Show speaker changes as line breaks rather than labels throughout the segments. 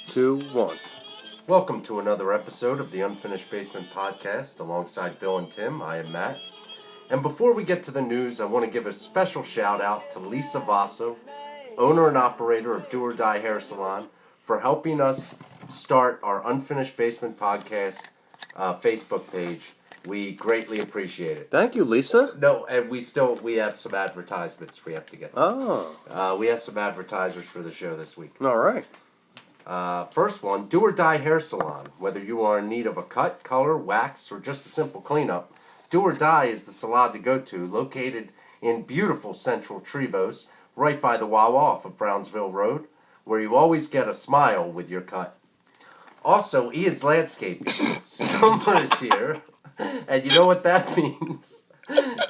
2, 1.
Welcome to another episode of the Unfinished Basement Podcast. Alongside Bill and Tim, I am Matt. And before we get to the news, I want to give a special shout out to Lisa Vaso, owner and operator of Do or Die Hair Salon, for helping us start our Unfinished Basement Podcast Facebook page. We greatly appreciate it.
Thank you, Lisa.
No, and we have some advertisements we have to get to.
Oh.
We have some advertisers for the show this week.
All right.
First one, Do or Die Hair Salon. Whether you are in need of a cut, color, wax, or just a simple cleanup, Do or Die is the salon to go to, located in beautiful central Trevose, right by the Wawa off of Brownsville Road, where you always get a smile with your cut. Also, Ian's Landscaping. Summer is here, and you know what that means.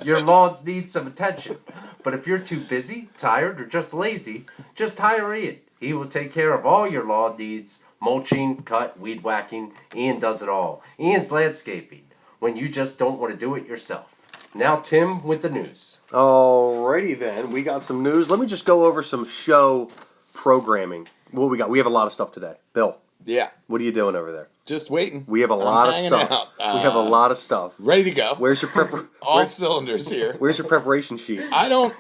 Your lawns need some attention. But if you're too busy, tired, or just lazy, just hire Ian. He will take care of all your lawn needs, mulching, cut, weed whacking. Ian does it all. Ian's Landscaping, when you just don't want to do it yourself. Now, Tim with the news.
Alrighty then, we got some news. Let me just go over some show programming. What we got? We have a lot of stuff today. Bill.
Yeah.
What are you doing over there?
Just waiting.
We have a lot of stuff. We have a lot of stuff.
Ready to go.
Where's your
All cylinders here.
Where's your preparation sheet?
I don't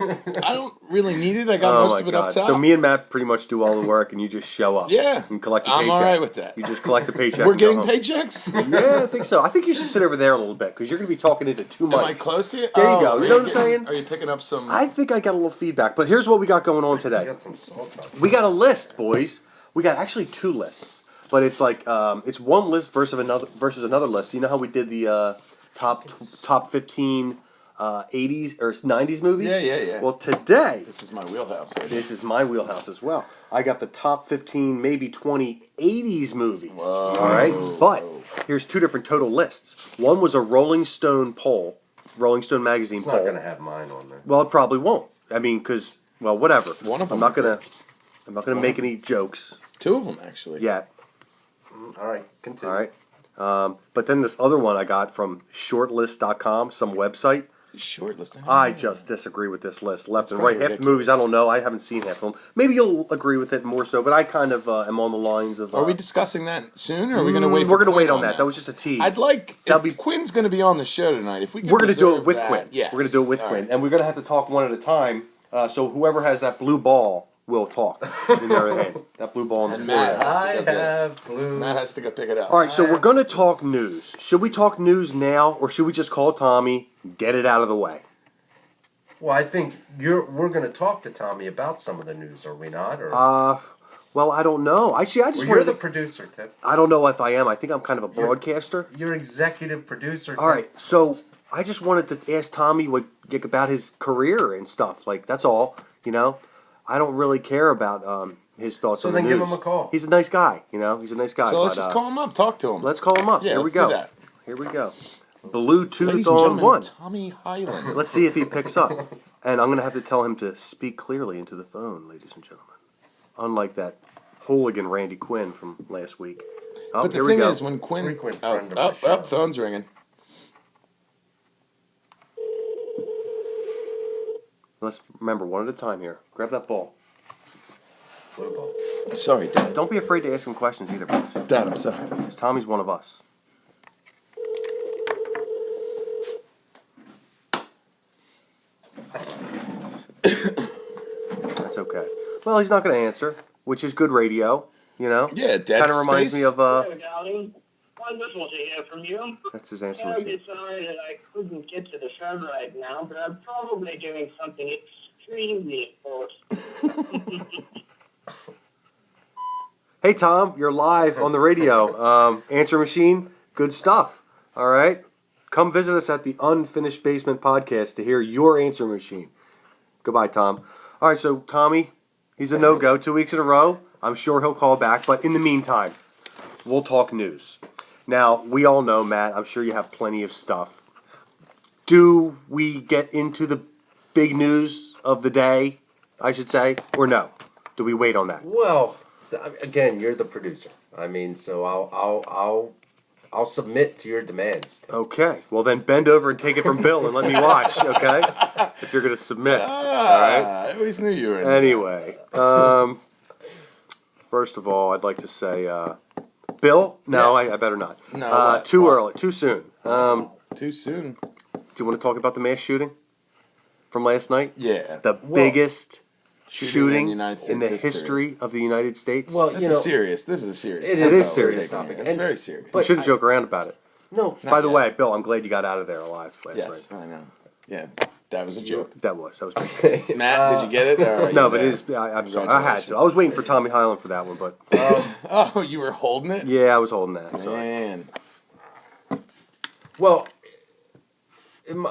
really need it. I got most of it up top.
So me and Matt pretty much do all the work, and you just show up.
Yeah.
And collect a paycheck.
I'm all right with that.
You just collect a paycheck.
We're
and go
getting
home.
paychecks?
Yeah, I think so. I think you should sit over there a little bit because you're going to be talking into two mics.
Am I close to you?
There you go. You know what I'm saying?
Are you picking up some?
I think I got a little feedback, but here's what we got going on today.
I got some salt.
We got a list, boys. We got actually two lists, but it's like it's one list versus another list. You know how we did the top 15 80s or 90s movies?
Yeah.
Well, today
This is my wheelhouse. Right?
this is my wheelhouse as well. I got the top 15, maybe 20 80s movies.
Whoa.
All right, but here's two different total lists. One was a Rolling Stone magazine
It's
poll.
not going to have mine on there.
Well, it probably won't. I mean, because whatever.
One of them.
I'm not gonna make any jokes
Two of them, actually.
yet.
All right, continue.
All right. But then this other one I got from shortlist.com, some website.
Short list.
I just disagree with this list left and
That's
right.
pretty
Half the movies I don't know. I haven't seen half of them. Maybe you'll agree with it more so, but I kind of am on the lines of.
Are we discussing that soon, or are we going to wait?
We're going to
Quinn
wait on that. That was just a tease.
I'd like.
That'll
If Quinn's going to be on the show tonight, if we can
We're going to do it with
that,
Quinn.
Yes.
We're going to do it with
All
Quinn,
right.
and we're going to have to talk one at a time. So whoever has that blue ball will talk in their hand. That blue ball in the
And
floor.
Matt.
I have blue.
Matt has to go pick it up.
All right, so we're going to talk news. Should we talk news now, or should we just call Tommy, get it out of the way?
Well, I think we're going to talk to Tommy about some of the news, are we not? Or
Well, I don't know. Actually, I just
you're
wanted
the
to,
producer, Tip.
I don't know if I am. I think I'm kind of a broadcaster.
You're executive producer.
All right, so I just wanted to ask Tommy about his career and stuff. Like, that's all, you know? I don't really care about his thoughts
So
on
then
the
give
news.
him a call.
He's a nice guy, you know? He's a nice guy.
So let's
but,
just call him up, talk to him.
Let's call him up.
Yeah,
Here we
let's
go.
do that.
Here we go. Bluetooth
Ladies and
on
gentlemen,
one.
Tommy Highland.
Let's see if he picks up. And I'm going to have to tell him to speak clearly into the phone, ladies and gentlemen. Unlike that hooligan Randy Quinn from last week. Oh,
But the
here we
thing
go.
is, when Quinn...
Frequent friend of the show.
Up, phone's ringing.
Let's remember one at a time here. Grab that ball.
Blue ball.
Sorry, Dad.
Don't be afraid to ask him questions either, boys.
Dad, I'm sorry.
Because Tommy's one of us. That's okay. Well, he's not going to answer, which is good radio, you know?
Yeah, Dad.
Kind of reminds me of,
Hello, darling. Wonderful to hear from you.
that's his answer
Terribly
machine.
sorry that I couldn't get to the phone right now, but I'm probably doing something extremely important.
Hey, Tom, you're live on the radio. Answer machine, good stuff. All right? Come visit us at the Unfinished Basement Podcast to hear your answer machine. Goodbye, Tom. All right, so Tommy, he's a no-go 2 weeks in a row. I'm sure he'll call back, but in the meantime, we'll talk news. Now, we all know, Matt, I'm sure you have plenty of stuff. Do we get into the big news of the day, I should say, or no? Do we wait on that?
Well, again, you're the producer. I mean, so I'll submit to your demands.
Okay. Well, then bend over and take it from Bill and let me watch, okay? If you're going to submit. All right?
I always knew you were in there.
Anyway, First of all, I'd like to say, Bill. No, I better not.
No, what?
Too
What?
early. Too soon.
Too soon.
Do you want to talk about the mass shooting from last night?
Yeah.
The biggest
Shooting
shooting
United
in
States
the history of the United States.
Well,
This
you know,
this is a serious
It
topic.
is
a serious
topic.
It's
And-
very serious.
You
but
shouldn't joke around about it.
no.
Not
By the
yet.
way, Bill, I'm glad you got out of there alive last
Yes,
night.
I know. Yeah, that was a joke.
That was.
Matt, did you get it? All right,
No,
you're
but
there.
it is. I'm sorry. I had to. I was waiting for Tommy Highland for that one, but
Oh, you were holding it?
yeah, I was holding that. Sorry.
Man.
Well,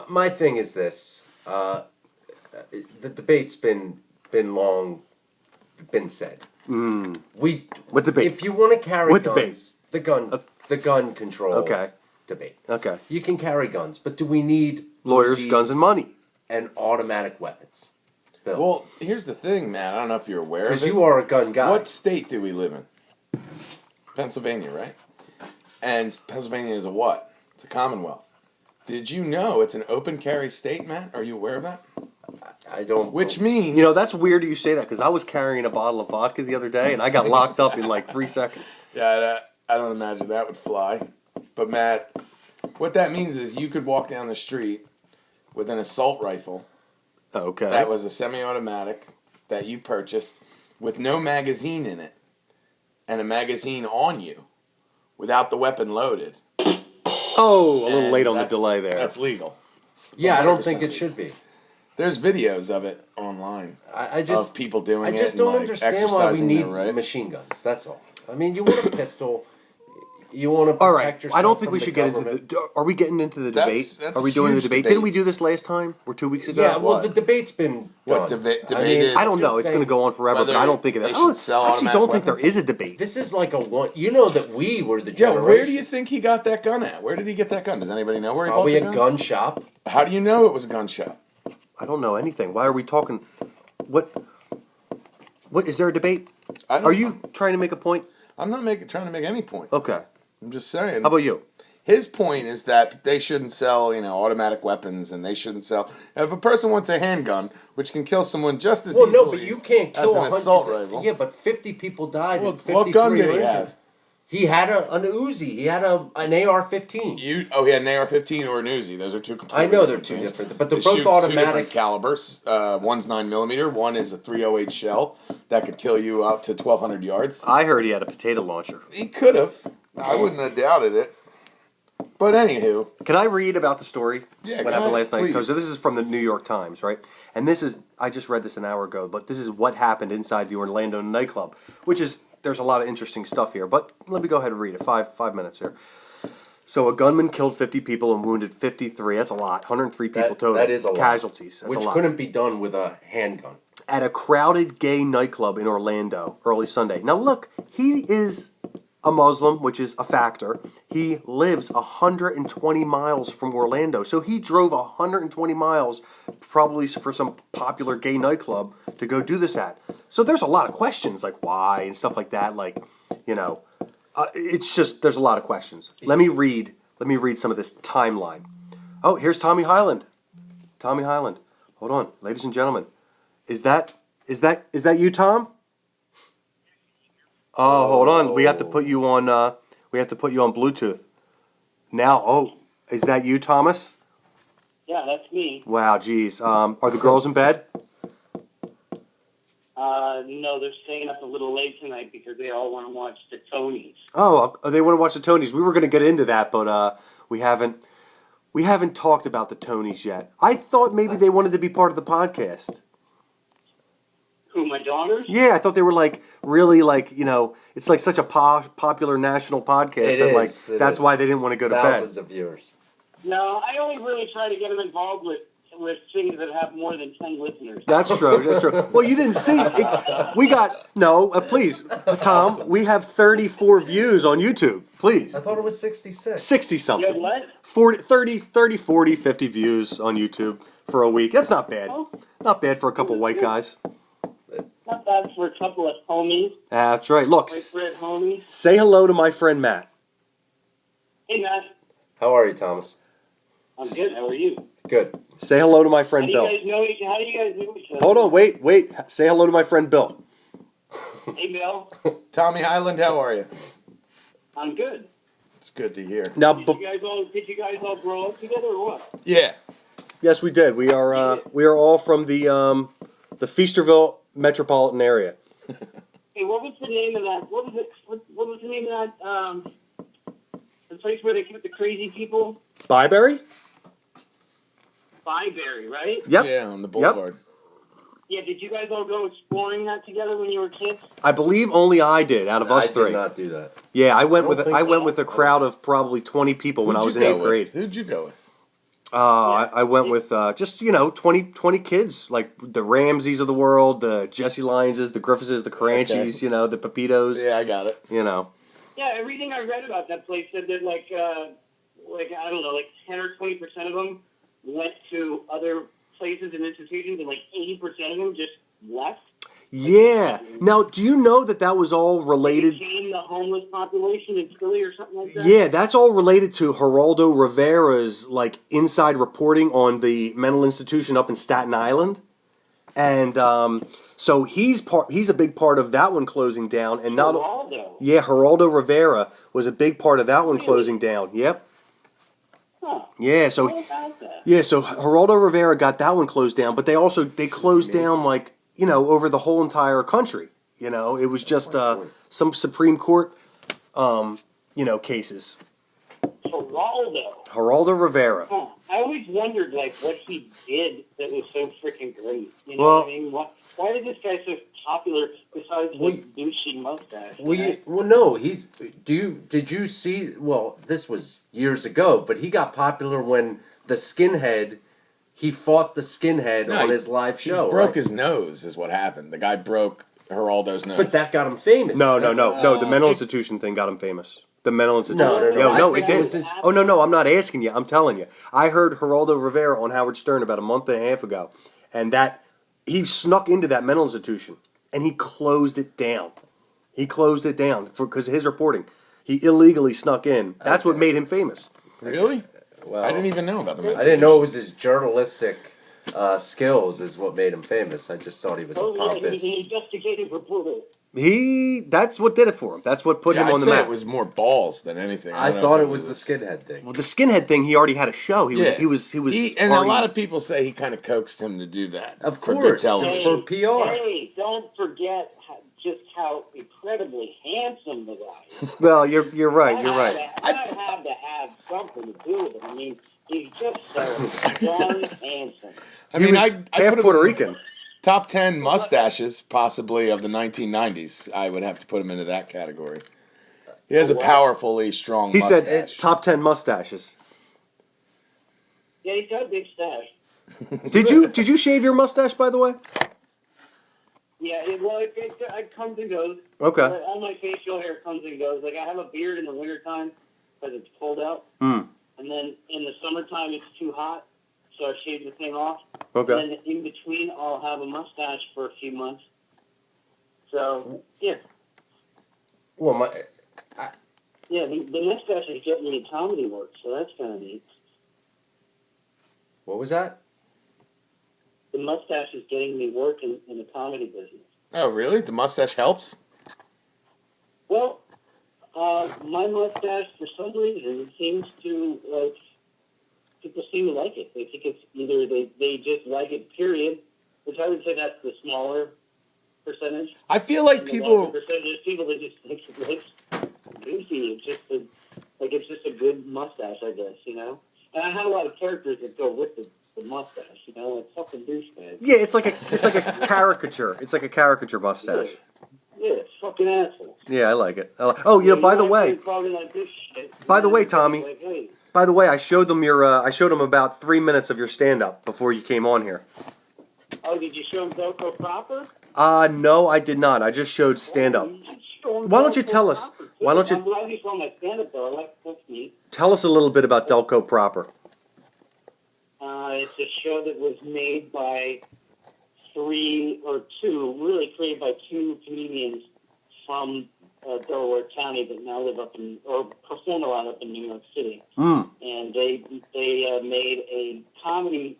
my thing is this: the debate's been long been said.
What debate?
If you want to carry
What
guns, the gun control
Okay.
debate.
Okay.
You can carry guns, but do we need
Lawyers,
Uzis
guns, and money.
and automatic weapons? Bill,
Well, here's the thing, Matt. I don't know if you're aware of
because
it.
you are a gun guy.
What state do we live in? Pennsylvania, right? And Pennsylvania is a what? It's a commonwealth. Did you know it's an open carry state, Matt? Are you aware of that?
I don't.
Which means
You know, that's weird you say that because I was carrying a bottle of vodka the other day and I got locked up in like 3 seconds.
Yeah, I don't imagine that would fly. But Matt, what that means is you could walk down the street with an assault rifle
Okay.
that was a semi-automatic that you purchased with no magazine in it and a magazine on you without the weapon loaded.
Oh, a little
And
late on the
that's-
delay there.
That's legal.
Yeah, I don't think
100%
it should be.
There's videos of it online
I just
of people doing
I
it
just
and
don't
like
understand why we
exercising
need
their right.
machine guns. That's all. I mean, you want a pistol. You want to protect
All right.
yourself.
I don't think
from
we
the
should get
government.
into the. Are we getting into the
That's-
debate?
that's
Are we
a
doing the
huge
debate?
debate.
Didn't we do this last time or 2 weeks ago?
Yeah, well,
What?
the debate's been
What,
done.
debated?
I don't
just
know. It's going to
saying,
go on forever,
whether
but I don't think it
they
is.
should sell
I actually
automatic
don't think there
weapons.
is a debate.
This is like a one. You know that we were the
Yeah,
generation.
where do you think he got that gun at? Where did he get that gun? Does anybody know where he
Probably
bought
a
the gun?
gun shop.
How do you know it was a gun shop?
I don't know anything. Why are we talking? What? What is there a debate?
I don't,
Are you trying to make a point?
I'm not trying to make any point.
Okay.
I'm just saying.
How about you?
His point is that they shouldn't sell, automatic weapons, and they shouldn't sell. If a person wants a handgun, which can kill someone just as
Well,
easily
no, but you can't kill
as an
100
assault rifle.
Yeah, but 50 people died.
Well,
and 53
what gun did
were
he
injured.
have?
He had an Uzi. He had an AR-15.
He had an AR-15 or an Uzi. Those are two completely
I know they're
different
two
things.
different, but they're
They
both
shoot two
automatic.
different calibers. One's 9mm. One is a .308 shell that could kill you out to 1,200 yards.
I heard he had a potato launcher.
He could have. I wouldn't have doubted it. But anywho,
Can I read about the story?
Yeah,
What
go
happened
ahead,
last night? Because
please.
this is from the New York Times, right? And this is, I just read this an hour ago, but this is what happened inside the Orlando nightclub, which is, there's a lot of interesting stuff here. But let me go ahead and read it. Five minutes here. So a gunman killed 50 people and wounded 53. That's a lot. 103 people total.
That is a lot.
Casualties. That's
which
a lot.
couldn't be done with a handgun.
At a crowded gay nightclub in Orlando early Sunday. Now look, he is a Muslim, which is a factor. He lives 120 miles from Orlando. So he drove 120 miles probably for some popular gay nightclub to go do this at. So there's a lot of questions like why and stuff like that. Like, it's just, there's a lot of questions. Let me read some of this timeline. Oh, here's Tommy Highland. Tommy Highland. Hold on, ladies and gentlemen. Is that you, Tom? Oh, hold on. We have to put you on Bluetooth. Now, is that you, Thomas?
Yeah, that's me.
Wow, geez. Are the girls in bed?
No, they're staying up a little late tonight because they all want to watch the Tonys.
Oh, they want to watch the Tonys. We were going to get into that, but we haven't talked about the Tonys yet. I thought maybe they wanted to be part of the podcast.
Who, my daughters?
Yeah, I thought they were really it's like such a popular national podcast that that's why they didn't want to go to
Thousands
bed.
of viewers.
No, I only really try to get them involved with things that have more than 10 listeners.
That's true. That's true. Well, you didn't see it. We got please, Tom.
Awesome.
We have 34 views on YouTube. Please,
I thought it was 66.
60
You had
something.
what?
30, 40, 50 views on YouTube for a week. That's not bad.
Oh.
Not bad for a couple white guys.
Not bad for a couple of homies.
That's right. Look,
White bread homies.
say hello to my friend Matt.
Hey, Matt.
How are you, Thomas?
I'm good. How are you?
Good.
Say hello to my
How
friend
do you
Bill.
guys know each other?
Hold on, wait. Say hello to my friend Bill.
Hey, Bill.
Tommy Highland, how are you?
I'm good.
It's good to hear.
Now,
Did you guys all grow up together or what?
Yeah.
yes, we did. We are all from the Feasterville metropolitan area.
Hey, what was the name of that? What was it? What was the name of that? The place where they keep the crazy people?
Byberry?
Byberry, right?
Yep.
Yeah, on the boulevard.
Yeah. Did you guys all go exploring that together when you were kids?
I believe only I did out of us
I
three.
did not do that.
Yeah, I went
I
with
don't
I
think
went
so.
with a crowd of probably 20 people when I was in 8th grade.
Who'd you go with?
I went with just 20 kids, like the Ramseys of the world, the Jesse Lionses, the Griffiths, the Caranchis,
Okay.
the Pepitos.
Yeah, I got it.
Yeah. Everything I read about that place said that like I don't know, like 10 or 20% of them went to other places and institutions, and like 80% of them just left.
Yeah. Now, do you know that was all
They
related?
became the homeless population in Philly or something like that.
Yeah, that's all related to Geraldo Rivera's like inside reporting on the mental institution up in Staten Island, and so he's a big part of that one closing down, and not
Geraldo.
yeah, Geraldo Rivera was a big part of that one
Really?
closing down. Yep.
Huh.
Yeah, so
How about that?
yeah, so Geraldo Rivera got that one closed down, but they closed down like over the whole entire country. It was just some Supreme Court cases.
Geraldo.
Geraldo Rivera.
Huh. I always wondered like what he did that was so freaking great. You know
Well-
what I mean? Why is this guy so popular besides the douchey mustache?
Well, no, did you see, well, this was years ago, but he got popular when he fought the skinhead on his live show.
He broke
right?
his nose, is what happened. The guy broke Geraldo's nose.
But that got him famous.
No. The mental institution thing got him famous. The mental institution.
No. I
No,
think
it
it was
did.
his-
Oh no, I'm not asking you. I'm telling you. I heard Geraldo Rivera on Howard Stern about a month and a half ago, and that he snuck into that mental institution and he closed it down. He closed it down because of his reporting. He illegally snuck in. That's what made him famous.
Really?
Well,
I didn't even know about the
I didn't know it was his journalistic skills is what made him famous. I just thought he was a
Oh yeah,
pompous.
he's an investigative reporter.
That's what did it for him. That's what put him
I'd
on the
say
map.
it was more balls than anything.
I
don't know
thought
if
it was the skinhead thing.
Well, the skinhead thing, he already had a show. He was.
And a lot of people say he kind of coaxed him to do that.
Of
for good
course.
television.
For PR.
Hey, don't forget just how incredibly handsome the guy is.
Well, you're right. You're right.
That had to have something to do with it. I mean, he's just so darn handsome.
I mean, I
half
put him
Puerto
in
Rican.
top 10 mustaches, possibly, of the 1990s. I would have to put him into that category. He has a powerfully strong
He
mustache.
said top 10 mustaches.
Yeah, he's got a big stash.
Did you shave your mustache, by the way?
Yeah, it comes and goes.
Okay.
All my facial hair comes and goes. Like, I have a beard in the wintertime because it's cold out.
Mm.
And then in the summertime, it's too hot, so I shave the thing off.
Okay.
And then in between, I'll have a mustache for a few months. So, yeah.
Well,
Yeah, the mustache is getting me comedy work, so that's kind of neat.
what was that?
The mustache is getting me work in the comedy business.
Oh, really? The mustache helps?
Well, my mustache, for some reason, seems to, like, people seem to like it. They think it's either they just like it, period, which I would say that's the smaller percentage.
I feel like
And the
people...
larger percentage is people that just think it's goofy. It's just a good mustache, I guess, you know? And I have a lot of characters that go with the mustache, you know, like fucking douchebag.
Yeah, it's like a caricature. It's like a caricature mustache.
Yeah, fucking asshole.
Yeah, I like it. By the way, Tommy.
Like, hey,
by the way, I showed them about 3 minutes of your stand up before you came on here.
oh, did you show him Delco proper?
No, I did not. I just showed stand up. Why don't you tell us? Why don't you
I'm glad you saw my stand up though. That's neat.
tell us a little bit about Delco proper?
It's a show that was made by created by two comedians from Delaware County that now live or perform a lot up in New York City.
Mm.
And they made a comedy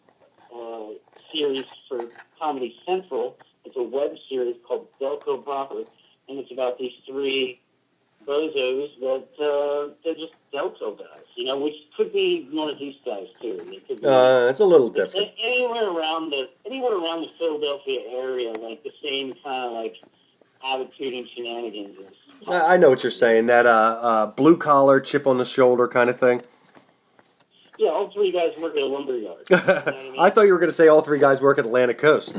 series for Comedy Central. It's a web series called Delco Proper, and it's about these three bozos that they're just Delco guys, which could be one of these guys too. It could be
It's a little different.
anywhere around the Philadelphia area, like the same kind of like attitude and shenanigans.
I know what you're saying. That blue collar, chip on the shoulder kind of thing.
Yeah, all three guys work at a lumber yard. You know what I mean?
I thought you were going to say all three guys work at Atlantic Coast.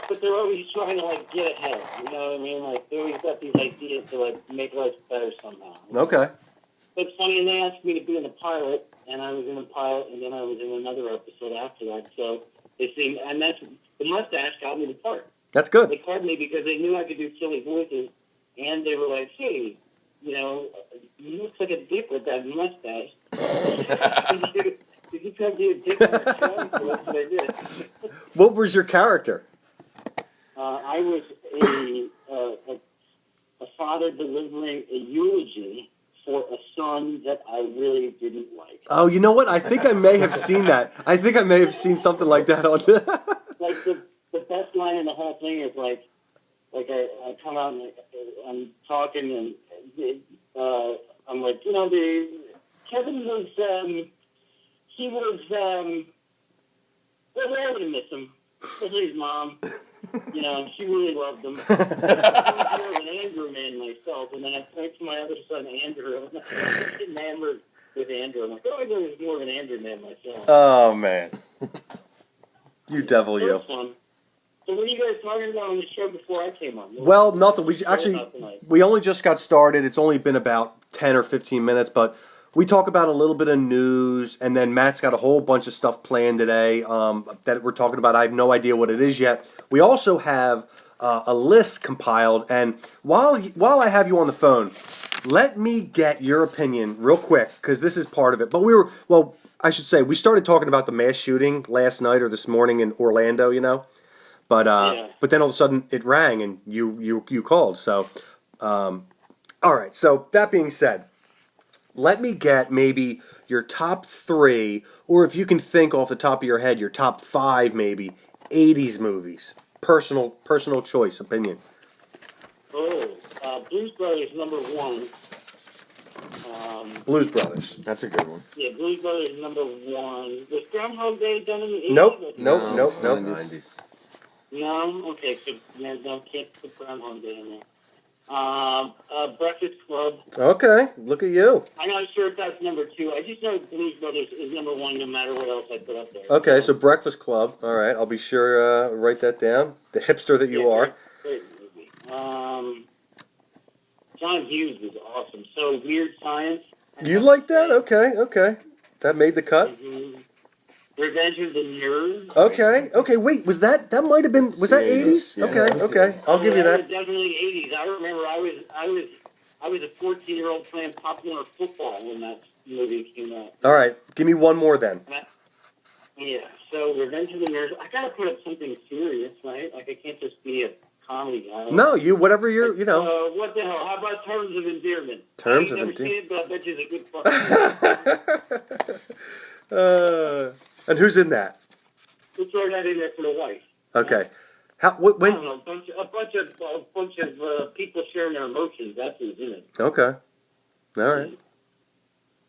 But they're always trying to like get ahead. You know what I mean? Like they always got these ideas to like make life better somehow.
Okay.
But it's funny, and they asked me to be in the pilot, and I was in the pilot, and then I was in another episode after that. So they seemed, and that's the mustache got me the part.
That's good.
They called me because they knew I could do silly voices, and they were like, "Hey, you look like a dick with that mustache. Did you come do a dick on the show?" So that's what I did.
What was your character?
I was a father delivering a eulogy for a son that I really didn't like.
Oh, you know what? I think I may have seen that. I think I may have seen something like that on
Like the best line in the whole thing is like I come out and I'm talking and I'm like, Kevin was he was well, we're gonna miss him. Especially his mom. She really loved him. I was more of an Andrew man myself, and then I turned to my other son, Andrew, and I was enamored with Andrew. I'm like, I was more of an Andrew man myself.
Oh, man. You devil,
That
you.
was fun. So what are you guys talking about on the show before I came on?
Well, nothing. We only just got started. It's only been about 10 or 15 minutes, but we talk about a little bit of news, and then Matt's got a whole bunch of stuff planned today that we're talking about. I have no idea what it is yet. We also have a list compiled, and while I have you on the phone, let me get your opinion real quick, because this is part of it. But I should say, we started talking about the mass shooting last night or this morning in Orlando, But but then all of a sudden it rang and you called. So, all right. So that being said, let me get maybe your top 3, or if you can think off the top of your head, your top 5 maybe 80s movies. Personal choice, opinion.
Blues Brothers #1.
Blues Brothers.
That's a good one.
Yeah, Blues Brothers #1. Was Groundhog Day done in the 80s?
Nope.
it's
Nope.
90s.
No? Okay, so can't put Groundhog Day in there. Breakfast Club.
Okay, look at you.
I'm not sure if that's #2. I just know Blues Brothers is #1 no matter what else I put up there.
Okay, so Breakfast Club. All right, I'll be sure write that down. The hipster that you are.
Great movie. John Hughes was awesome. So Weird Science.
You like that? Okay. That made the cut.
Mm-hmm. Revenge of the Nerds.
Okay. Wait, was that might have been? Was that 80s?
Yeah,
Okay. I'll give you
That
that.
was definitely 80s. I remember I was a 14-year-old playing Pop Warner football when that movie came out.
All right, give me one more then.
Yeah. So Revenge of the Nerds. I gotta put up something serious, right? Like I can't just be a comedy guy.
No, whatever you're.
What the hell? How about Terms of Endearment?
Terms of
Endearment. I've never seen it, but I bet you it's a good fucking movie.
And who's in that?
We'll throw that in there for the wife.
Okay.
I don't know, a bunch of people sharing their emotions. That's who's in it.
Okay. All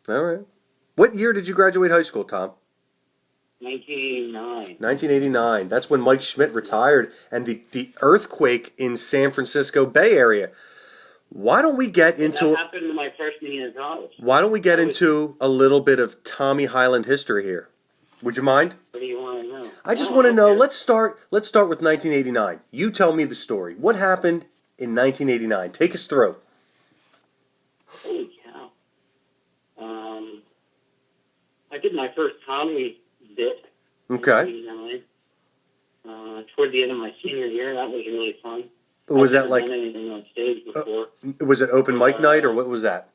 right. What year did you graduate high school, Tom?
1989.
1989. That's when Mike Schmidt retired, and the earthquake in San Francisco Bay Area. Why don't we get into?
That happened in my freshman year of college.
Why don't we get into a little bit of Tommy Highland history here? Would you mind?
What do you want to know?
I just want to know. Let's start with 1989. You tell me the story. What happened in 1989? Take us through.
Holy cow! I did my first comedy bit.
Okay.
In 1989. Toward the end of my senior year, that was really fun.
Was that
I've
like?
never done anything on stage before?
Was it open mic night or what was that?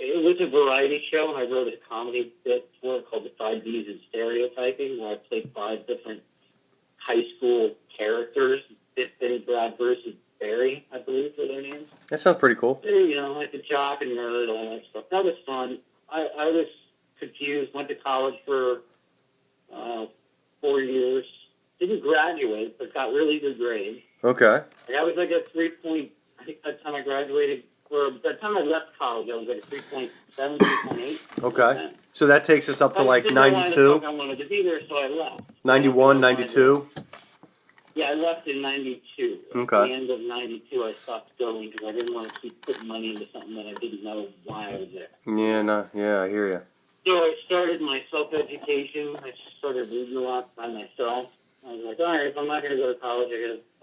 It was a variety show. I wrote a comedy bit for it called The 5 B's of Stereotyping, where I played 5 different high school characters. Benny, Brad, Bruce, and Barry, I believe, were their names.
That sounds pretty cool.
Like the jock and nerd, all that stuff. That was fun. I was confused. Went to college for 4 years. Didn't graduate, but got really good grades.
Okay.
Like I was like a 3 point. I think by the time I graduated, or by the time I left college, I was like a 3.7, 3.8.
Okay. So that takes us up to
I
like
didn't know why the fuck
92,
I wanted to be there, so I left.
91, 92.
Yeah, I left in 92.
Okay.
At the end of 92, I stopped going because I didn't want to keep putting money into something that I didn't know why I was there.
Yeah, no, yeah, I hear you.
So I started my self-education. I started reading a lot by myself. I was like, all right, if I'm not going to go to college,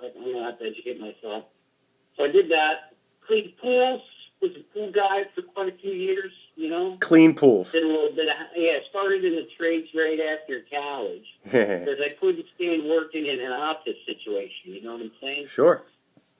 I'm going to have to educate myself. So I did that. Cleaned pools. Was a pool guy for quite a few years, you know.
Clean pools.
Did a little bit of, started in the trades right after college. Because I couldn't stand working in an office situation, you know what I'm saying?
Sure.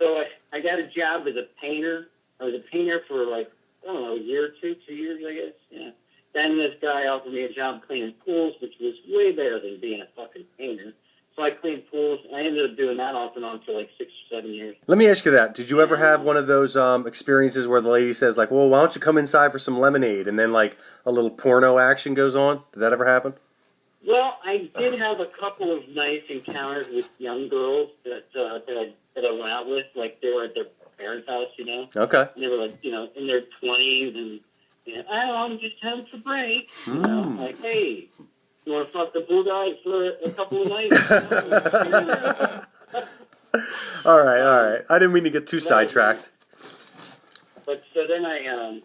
So I got a job as a painter. I was a painter for like, I don't know, a year or 2 years, I guess. Yeah. Then this guy offered me a job cleaning pools, which was way better than being a fucking painter. So I cleaned pools. I ended up doing that off and on for like 6 or 7 years.
Let me ask you that. Did you ever have one of those experiences where the lady says, like, well, why don't you come inside for some lemonade? And then, like, a little porno action goes on? Did that ever happen?
Well, I did have a couple of nice encounters with young girls that I went out with. Like, they were at their parents' house, you know?
Okay.
And they were, like, you know, in their 20s and, you know, I'm just having a break. You know? Like, hey, you want to fuck the pool guy for a couple of nights?
All right. I didn't mean to get too sidetracked.
But so then I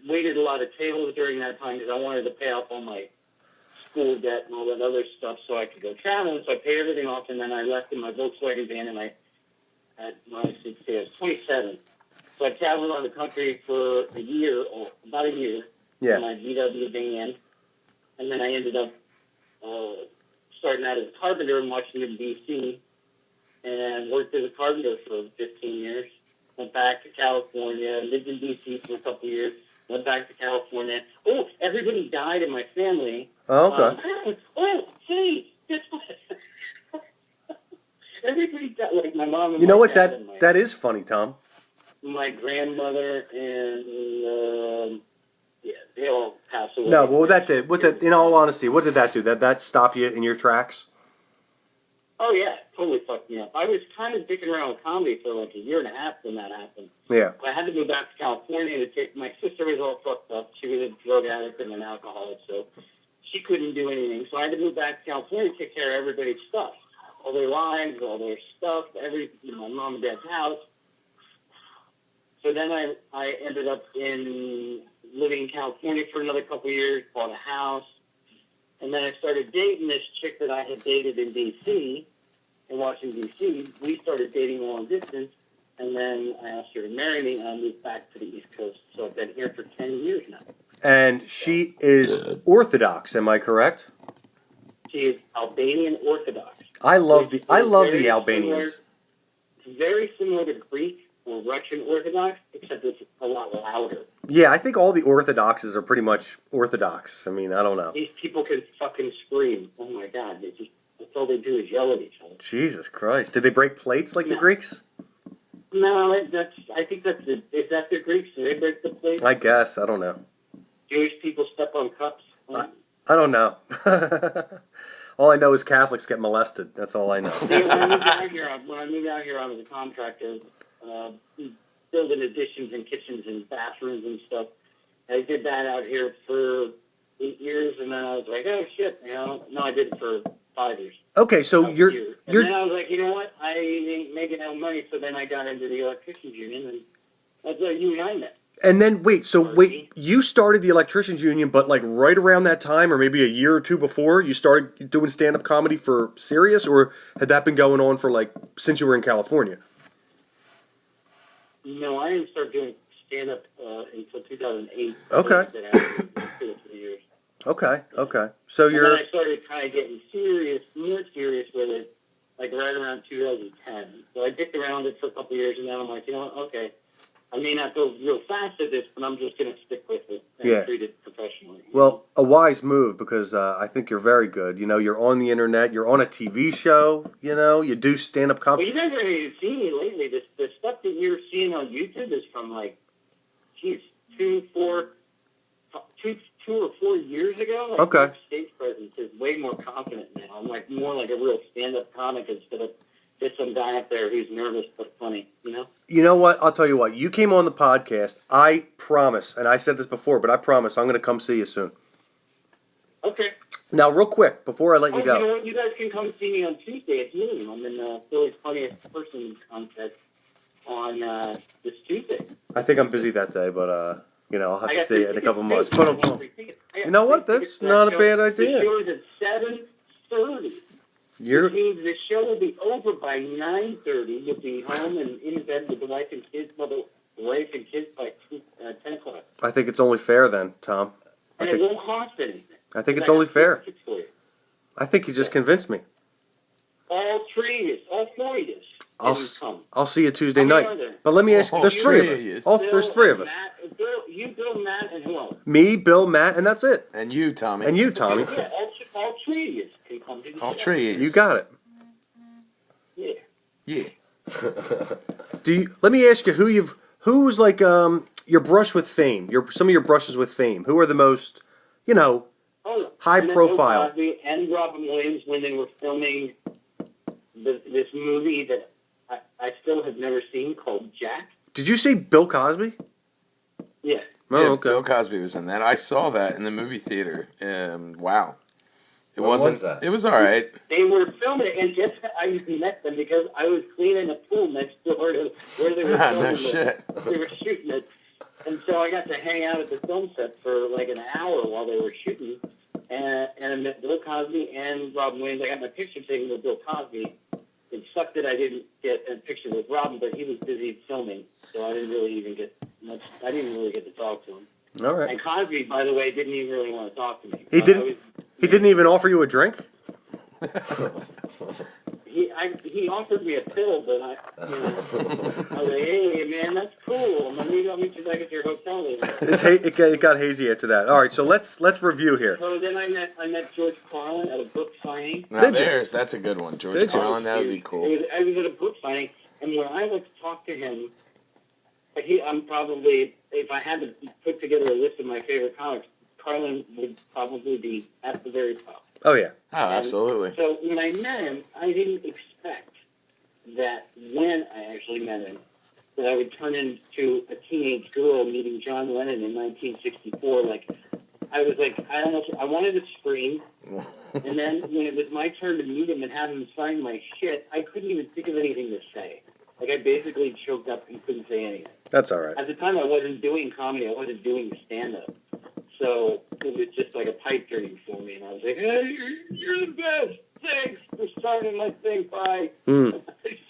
waited a lot of tables during that time because I wanted to pay off all my school debt and all that other stuff so I could go traveling. So I paid everything off, and then I left in my Volkswagen van, and I was 27. So I traveled around the country for a year, or about a year, in my VW van, and then I ended up starting out as a carpenter in Washington, D.C., and worked as a carpenter for 15 years. Went back to California, lived in D.C. for a couple of years, went back to California. Oh, everybody died in my family.
Oh, okay.
Hey, guess what? Everybody died, like my mom and
You know
my
what?
dad
That is funny, Tom.
my grandmother and they all passed away.
No, but what that did, in all honesty, what did that do? That stop you in your tracks?
Oh yeah, totally fucked me up. I was kind of dicking around with comedy for like a year and a half when that happened.
Yeah.
I had to move back to California to take. My sister was all fucked up. She was a drug addict and an alcoholic, so she couldn't do anything. So I had to move back to California to take care of everybody's stuff, all their lives, all their stuff, my mom and dad's house. So then I ended up living in California for another couple of years, bought a house, and then I started dating this chick that I had dated in D.C., in Washington, D.C. We started dating long distance, and then I asked her to marry me, and I moved back to the East Coast. So I've been here for 10 years now.
And she is Orthodox, am I correct?
She is Albanian Orthodox.
I love the Albanians.
It's very similar to Greek or Russian Orthodox, except it's a lot louder.
Yeah, I think all the Orthodoxes are pretty much Orthodox. I mean, I don't know.
These people can fucking scream. Oh my God, that's all they do is yell at each other.
Jesus Christ. Did they break plates like the Greeks?
No, is that the Greeks? Do they break the plate?
I guess. I don't know.
Jewish people step on cups?
I don't know. All I know is Catholics get molested. That's all I know.
Yeah, when I moved out here, I was a contractor, building additions and kitchens and bathrooms and stuff. I did that out here for 8 years, and then I was like, oh shit, No, I did it for 5 years.
Okay, so
And then I was like, you know what? I ain't making no money, so then I got into the electricians union, and that's how you and I met.
And then you started the electricians union, but like right around that time, or maybe a year or two before, you started doing stand-up comedy for serious, or had that been going on for like since you were in California?
No, I didn't start doing stand-up until 2008.
Okay. Okay. So
then I started kind of getting more serious with it, like right around 2010. So I dicked around it for a couple of years, and then I'm like, you know what? Okay. I may not go real fast at this, but I'm just going to stick with it and treat it professionally.
Well, a wise move, because I think you're very good. You know, you're on the internet, you're on a TV show, you know, you do stand-up comedy.
Well, you guys haven't even seen me lately. The stuff that you're seeing on YouTube is from like, geez, two 2 or 4 years ago. Like,
Okay.
my stage presence is way more confident now. I'm like more like a real stand-up comic instead of just some guy up there who's nervous but funny, you know?
You know what? I'll tell you what. You came on the podcast. I promise, and I said this before, but I promise I'm going to come see you soon.
Okay.
Now, real quick, before I let
Oh,
you
you know
go.
what? You guys can come see me on Tuesday at noon. I'm in Philly's Funniest Person contest on this Tuesday.
I think I'm busy that day, but I'll have
I
to
got
see you in a
tickets,
couple
too.
months.
I
Boom,
got
boom.
free tickets. I got
You know what?
free
That's
tickets to that
not a
show.
bad
The
idea.
show is at 7:30.
You're
Which means the show will be over by 9:30. You'll be home and in bed with the wife and kids. Well, the wife and kids by 10 o'clock.
I think it's only fair then, Tom.
And it won't cost anything.
I think it's
I
only
got
fair.
tickets for you.
I think you just convinced me.
All 4 of you.
I'll see you Tuesday
How many
night.
are there?
But let me ask you, there's
Oh,
three of
three
us.
is-
There's three of us.
Bill, Matt, and who else?
Me, Bill, Matt, and that's it.
And you, Tommy.
And you, Tommy.
Yeah, all 3 of you can come to the
All
show.
three is.
You got it.
Yeah.
Yeah.
Let me ask you who's like your brush with fame, some of your brushes with fame. Who are the most,
Oh,
high
and then
profile?
Bill Cosby and Robin Williams when they were filming this movie that I still have never seen called Jack.
Did you say Bill Cosby?
Yeah.
Oh,
Yeah,
okay.
Bill Cosby was in that. I saw that in the movie theater. Wow. It
When
wasn't.
was that?
It was all right.
They were filming it, and guess how I met them because I was cleaning a pool next door to where they were filming
No
it.
shit.
They were shooting it. And so I got to hang out at the film set for like an hour while they were shooting. And I met Bill Cosby and Robin Williams. I got my picture taken with Bill Cosby. It sucked that I didn't get a picture with Robin, but he was busy filming, so I didn't really even get much. I didn't really get to talk to him.
All right.
And Cosby, by the way, didn't even really want to talk to me.
He didn't. He didn't even offer you a drink.
He offered me a pill, but I was like, hey man, that's cool. Maybe I'll meet you back at your hotel later.
It got hazy after that. All right, so let's review here.
So then I met George Carlin at a book signing.
Now that's a good one. George Carlin, that would be cool.
I was at a book signing, and when I went to talk to him, I'm probably, if I had to put together a list of my favorite comics, Carlin would probably be at the very top.
Oh yeah.
Oh, absolutely.
So when I met him, I didn't expect that when I actually met him, that I would turn into a teenage girl meeting John Lennon in 1964. Like, I was like, I don't know, I wanted to scream. And then when it was my turn to meet him and have him sign my shit, I couldn't even think of anything to say. Like, I basically choked up and couldn't say anything.
That's all right.
At the time, I wasn't doing comedy. I wasn't doing stand-up. So it was just like a pipe dream for me. And I was like, hey, you're the best. Thanks for starting my thing. Bye. I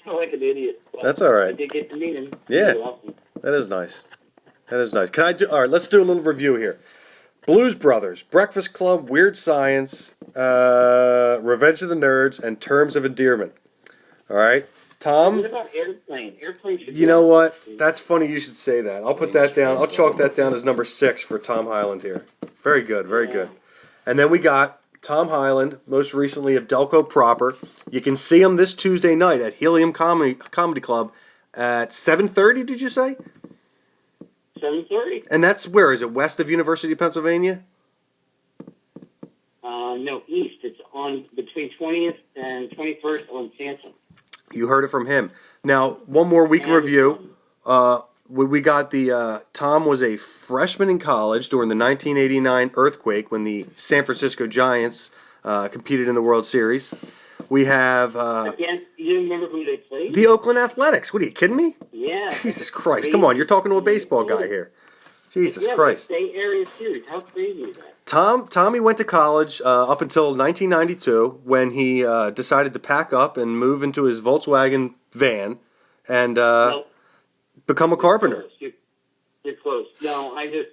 felt like an idiot. But
That's all right.
I did get to meet him.
Yeah.
He was awesome.
That is nice. That is nice. All right, let's do a little review here. Blues Brothers, Breakfast Club, Weird Science, Revenge of the Nerds, and Terms of Endearment. All right. Tom?
What about Airplane? Airplane should
You know what? That's funny you should say that. I'll put that down. I'll
Strange.
chalk that down as number 6 for Tom Highland here. Very good, very good. And then we got Tom Highland, most recently of Delco Proper. You can see him this Tuesday night at Helium Comedy Club at 7:30, did you say?
7:30?
And that's where? Is it west of University of Pennsylvania?
No, east. It's on between 20th and 21st on Sansom.
You heard it from him. Now, one more week in review. We got Tom was a freshman in college during the 1989 earthquake when the San Francisco Giants competed in the World Series. We have
Again, you remember who they played?
the Oakland Athletics. What are you kidding me?
Yeah.
Jesus Christ! Come on, you're talking to a baseball guy here. Jesus Christ!
Bay Area series. How crazy is that?
Tommy went to college up until 1992 when he decided to pack up and move into his Volkswagen van and become a carpenter.
You're close. No, I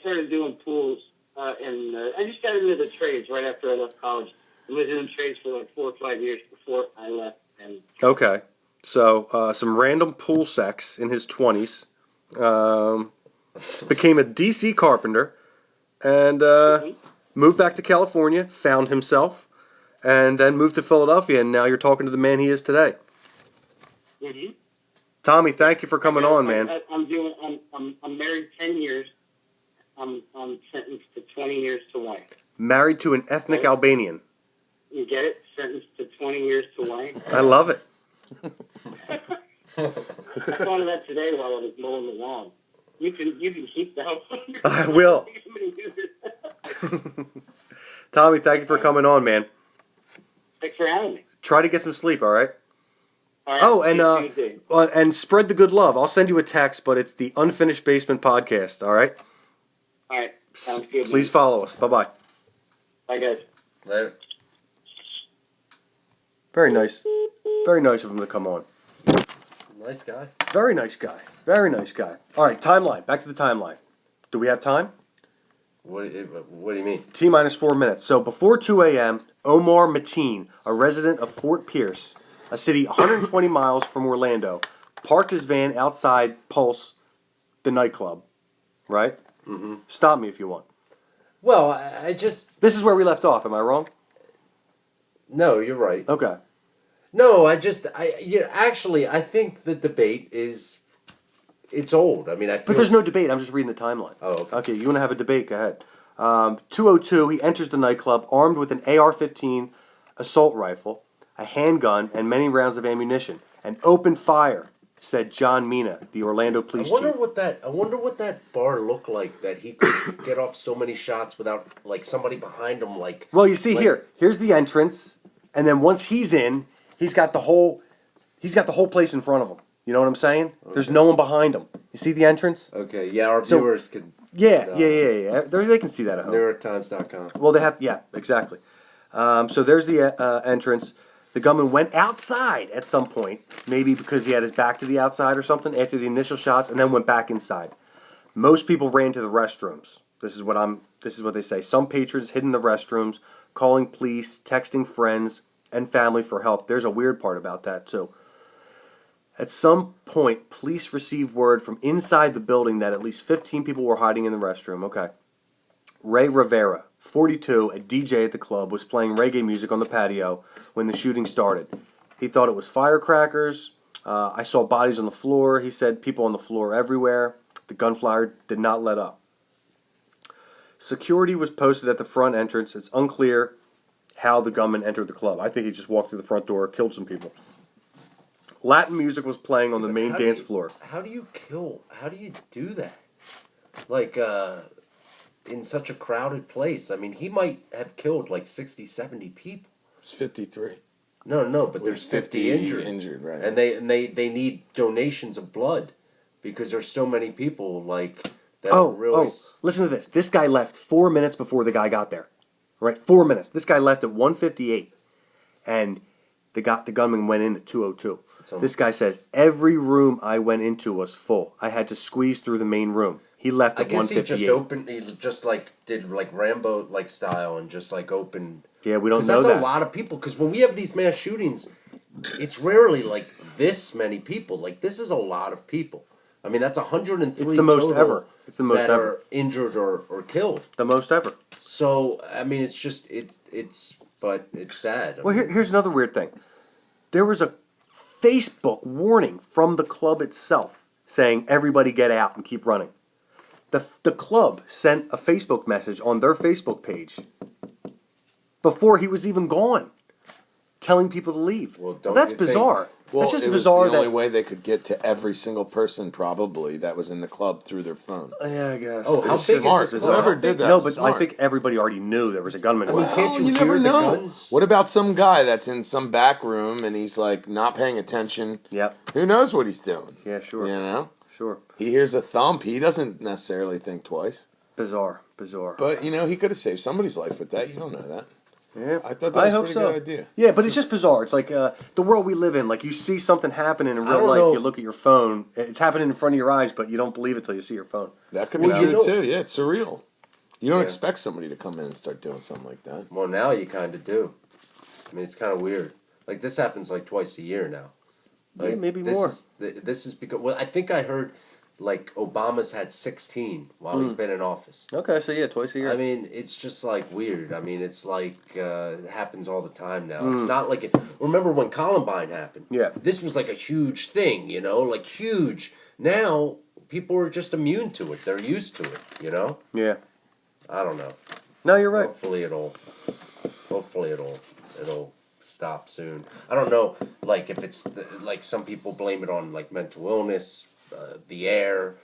started doing pools and I just got into the trades right after I left college. I was in trades for like 4 or 5 years before I left. And
Okay, so some random pool sex in his 20s. Became a DC carpenter. And moved back to California, found himself, and then moved to Philadelphia, and now you're talking to the man he is today.
Mm-hmm.
Tommy, thank you for coming on, man.
I'm married 10 years. I'm sentenced to 20 years to life.
Married to an ethnic
Okay.
Albanian.
You get it? Sentenced to 20 years to life.
I love it.
I thought of that today while I was mowing the lawn. You can keep that one.
I will. Tommy, thank you for coming on, man.
Thanks for having me.
Try to get some sleep, all right?
All right,
Oh, and spread the good love. I'll send you a text, but it's the Unfinished Basement podcast, all right?
all right. Sounds good.
Please follow us. Bye-bye.
Bye, guys.
Later.
Very nice. Very nice of him to come on.
Nice guy.
Very nice guy. Very nice guy. All right, timeline. Back to the timeline. Do we have time?
What do you mean?
T minus 4 minutes. So before 2 a.m., Omar Mateen, a resident of Fort Pierce, a city 120 miles from Orlando, parked his van outside Pulse, the nightclub. Right?
Mm-hmm.
Stop me if you want.
Well, I just...
This is where we left off. Am I wrong?
No, you're right.
Okay.
No, actually, I think the debate is... It's old. I mean, I feel...
But there's no debate. I'm just reading the timeline.
Oh, okay.
Okay, you want to have a debate? Go ahead. 2:02, he enters the nightclub armed with an AR-15 assault rifle, a handgun, and many rounds of ammunition. And opened fire, said John Mina, the Orlando police
I wonder
chief.
what that bar looked like that he could get off so many shots without like somebody behind him. Like,
Well, you see here's the entrance, and then once he's in, he's got the whole place in front of him. You know what I'm saying? Okay. There's no one behind him. You see the entrance?
Okay, yeah, our viewers could.
Yeah. They can see that at home.
NewYorkTimes.com.
Well, they have, yeah, exactly. So there's the entrance. The gunman went outside at some point, maybe because he had his back to the outside or something, after the initial shots, and then went back inside. Most people ran to the restrooms. This is what they say. Some patrons hid in the restrooms, calling police, texting friends and family for help. There's a weird part about that, too. At some point, police received word from inside the building that at least 15 people were hiding in the restroom. Okay. Ray Rivera, 42, a DJ at the club, was playing reggae music on the patio when the shooting started. He thought it was firecrackers. I saw bodies on the floor. He said people on the floor everywhere. The gunfire did not let up. Security was posted at the front entrance. It's unclear how the gunman entered the club. I think he just walked through the front door, killed some people. Latin music was playing on the main dance floor.
How do you do that? Like, in such a crowded place. I mean, he might have killed like 60, 70 people.
It's 53.
No, but there's 50 injured.
Injured, right.
And they need donations of blood because there's so many people like that really...
Oh, listen to this. This guy left 4 minutes before the guy got there. Right? 4 minutes. This guy left at 1:58. And the gunman went in at 2:02. This guy says, every room I went into was full. I had to squeeze through the main room. He left at 1:58.
He just did like Rambo like style and just like opened.
Yeah, we don't know that.
That's a lot of people. Because when we have these mass shootings, it's rarely like this many people. Like this is a lot of people. I mean, that's 103.
It's the most ever. It's the most
that
ever.
Are injured or killed.
The most ever.
So I mean, it's just but it's sad.
Here's another weird thing. There was a Facebook warning from the club itself saying everybody get out and keep running. The club sent a Facebook message on their Facebook page before he was even gone, telling people to leave.
Well,
that's bizarre.
Well,
that's just
it was
bizarre.
The only way they could get to every single person probably that was in the club through their phone.
Yeah, I guess.
Oh, how big
smart.
is this?
Whoever did that.
No, but
smart.
I think everybody already knew there was a gunman.
I mean, can't you
never
hear the
know.
guns?
What about some guy that's in some back room and he's like not paying attention?
Yep.
Who knows what he's doing?
Yeah, sure.
You know?
Sure.
He hears a thump. He doesn't necessarily think twice.
Bizarre.
But, he could have saved somebody's life with that. You don't know that.
Yeah,
I thought that was a pretty good idea.
Yeah, but it's just bizarre. It's like the world we live in. Like you see something happening in real life, you look at your phone. It's happening in front of your eyes, but you don't believe it till you see your phone.
That could be true too. Yeah, it's surreal. You don't expect somebody to come in and start doing something like that.
Well, now you kind of do. I mean, it's kind of weird. Like this happens like twice a year now. Like,
yeah, maybe more.
This is because I think I heard like Obama's had 16 while he's been in office.
Okay, so yeah, twice a year.
I mean, it's just like weird. I mean, it's like it happens all the time now. It's not like it. Remember when Columbine happened?
Yeah.
This was like a huge thing, like huge. Now people are just immune to it. They're used to it, you know?
Yeah.
I don't know.
No, you're right.
Hopefully it'll stop soon. I don't know, like if it's like some people blame it on like mental illness, the air,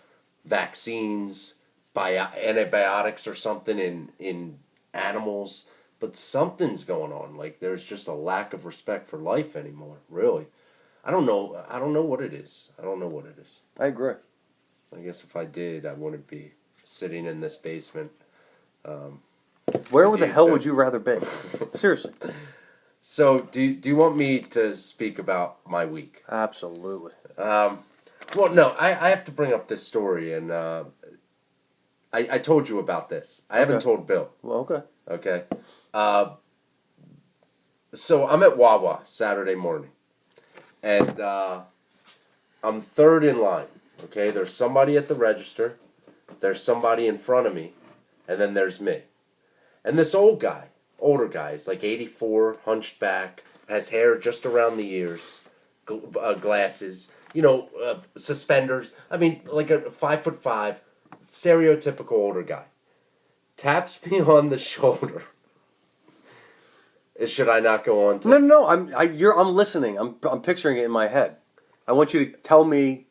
vaccines, antibiotics or something in animals, but something's going on. Like there's just a lack of respect for life anymore. Really, I don't know. I don't know what it is. I don't know what it is.
I agree.
I guess if I did, I wouldn't be sitting in this basement.
Where the hell
too.
would you rather be? Seriously.
So, do you want me to speak about my week?
Absolutely.
Well, no, I have to bring up this story, and I told you about this. I haven't told Bill.
Well, okay.
Okay. So I'm at Wawa Saturday morning, and I'm third in line. Okay, there's somebody at the register, there's somebody in front of me, and then there's me. And this older guy, is like 84, hunched back, has hair just around the ears, glasses, suspenders. I mean, like a 5'5", stereotypical older guy. Taps me on the shoulder. Should I not go on to?
No. I'm listening. I'm picturing it in my head. I want you to tell me.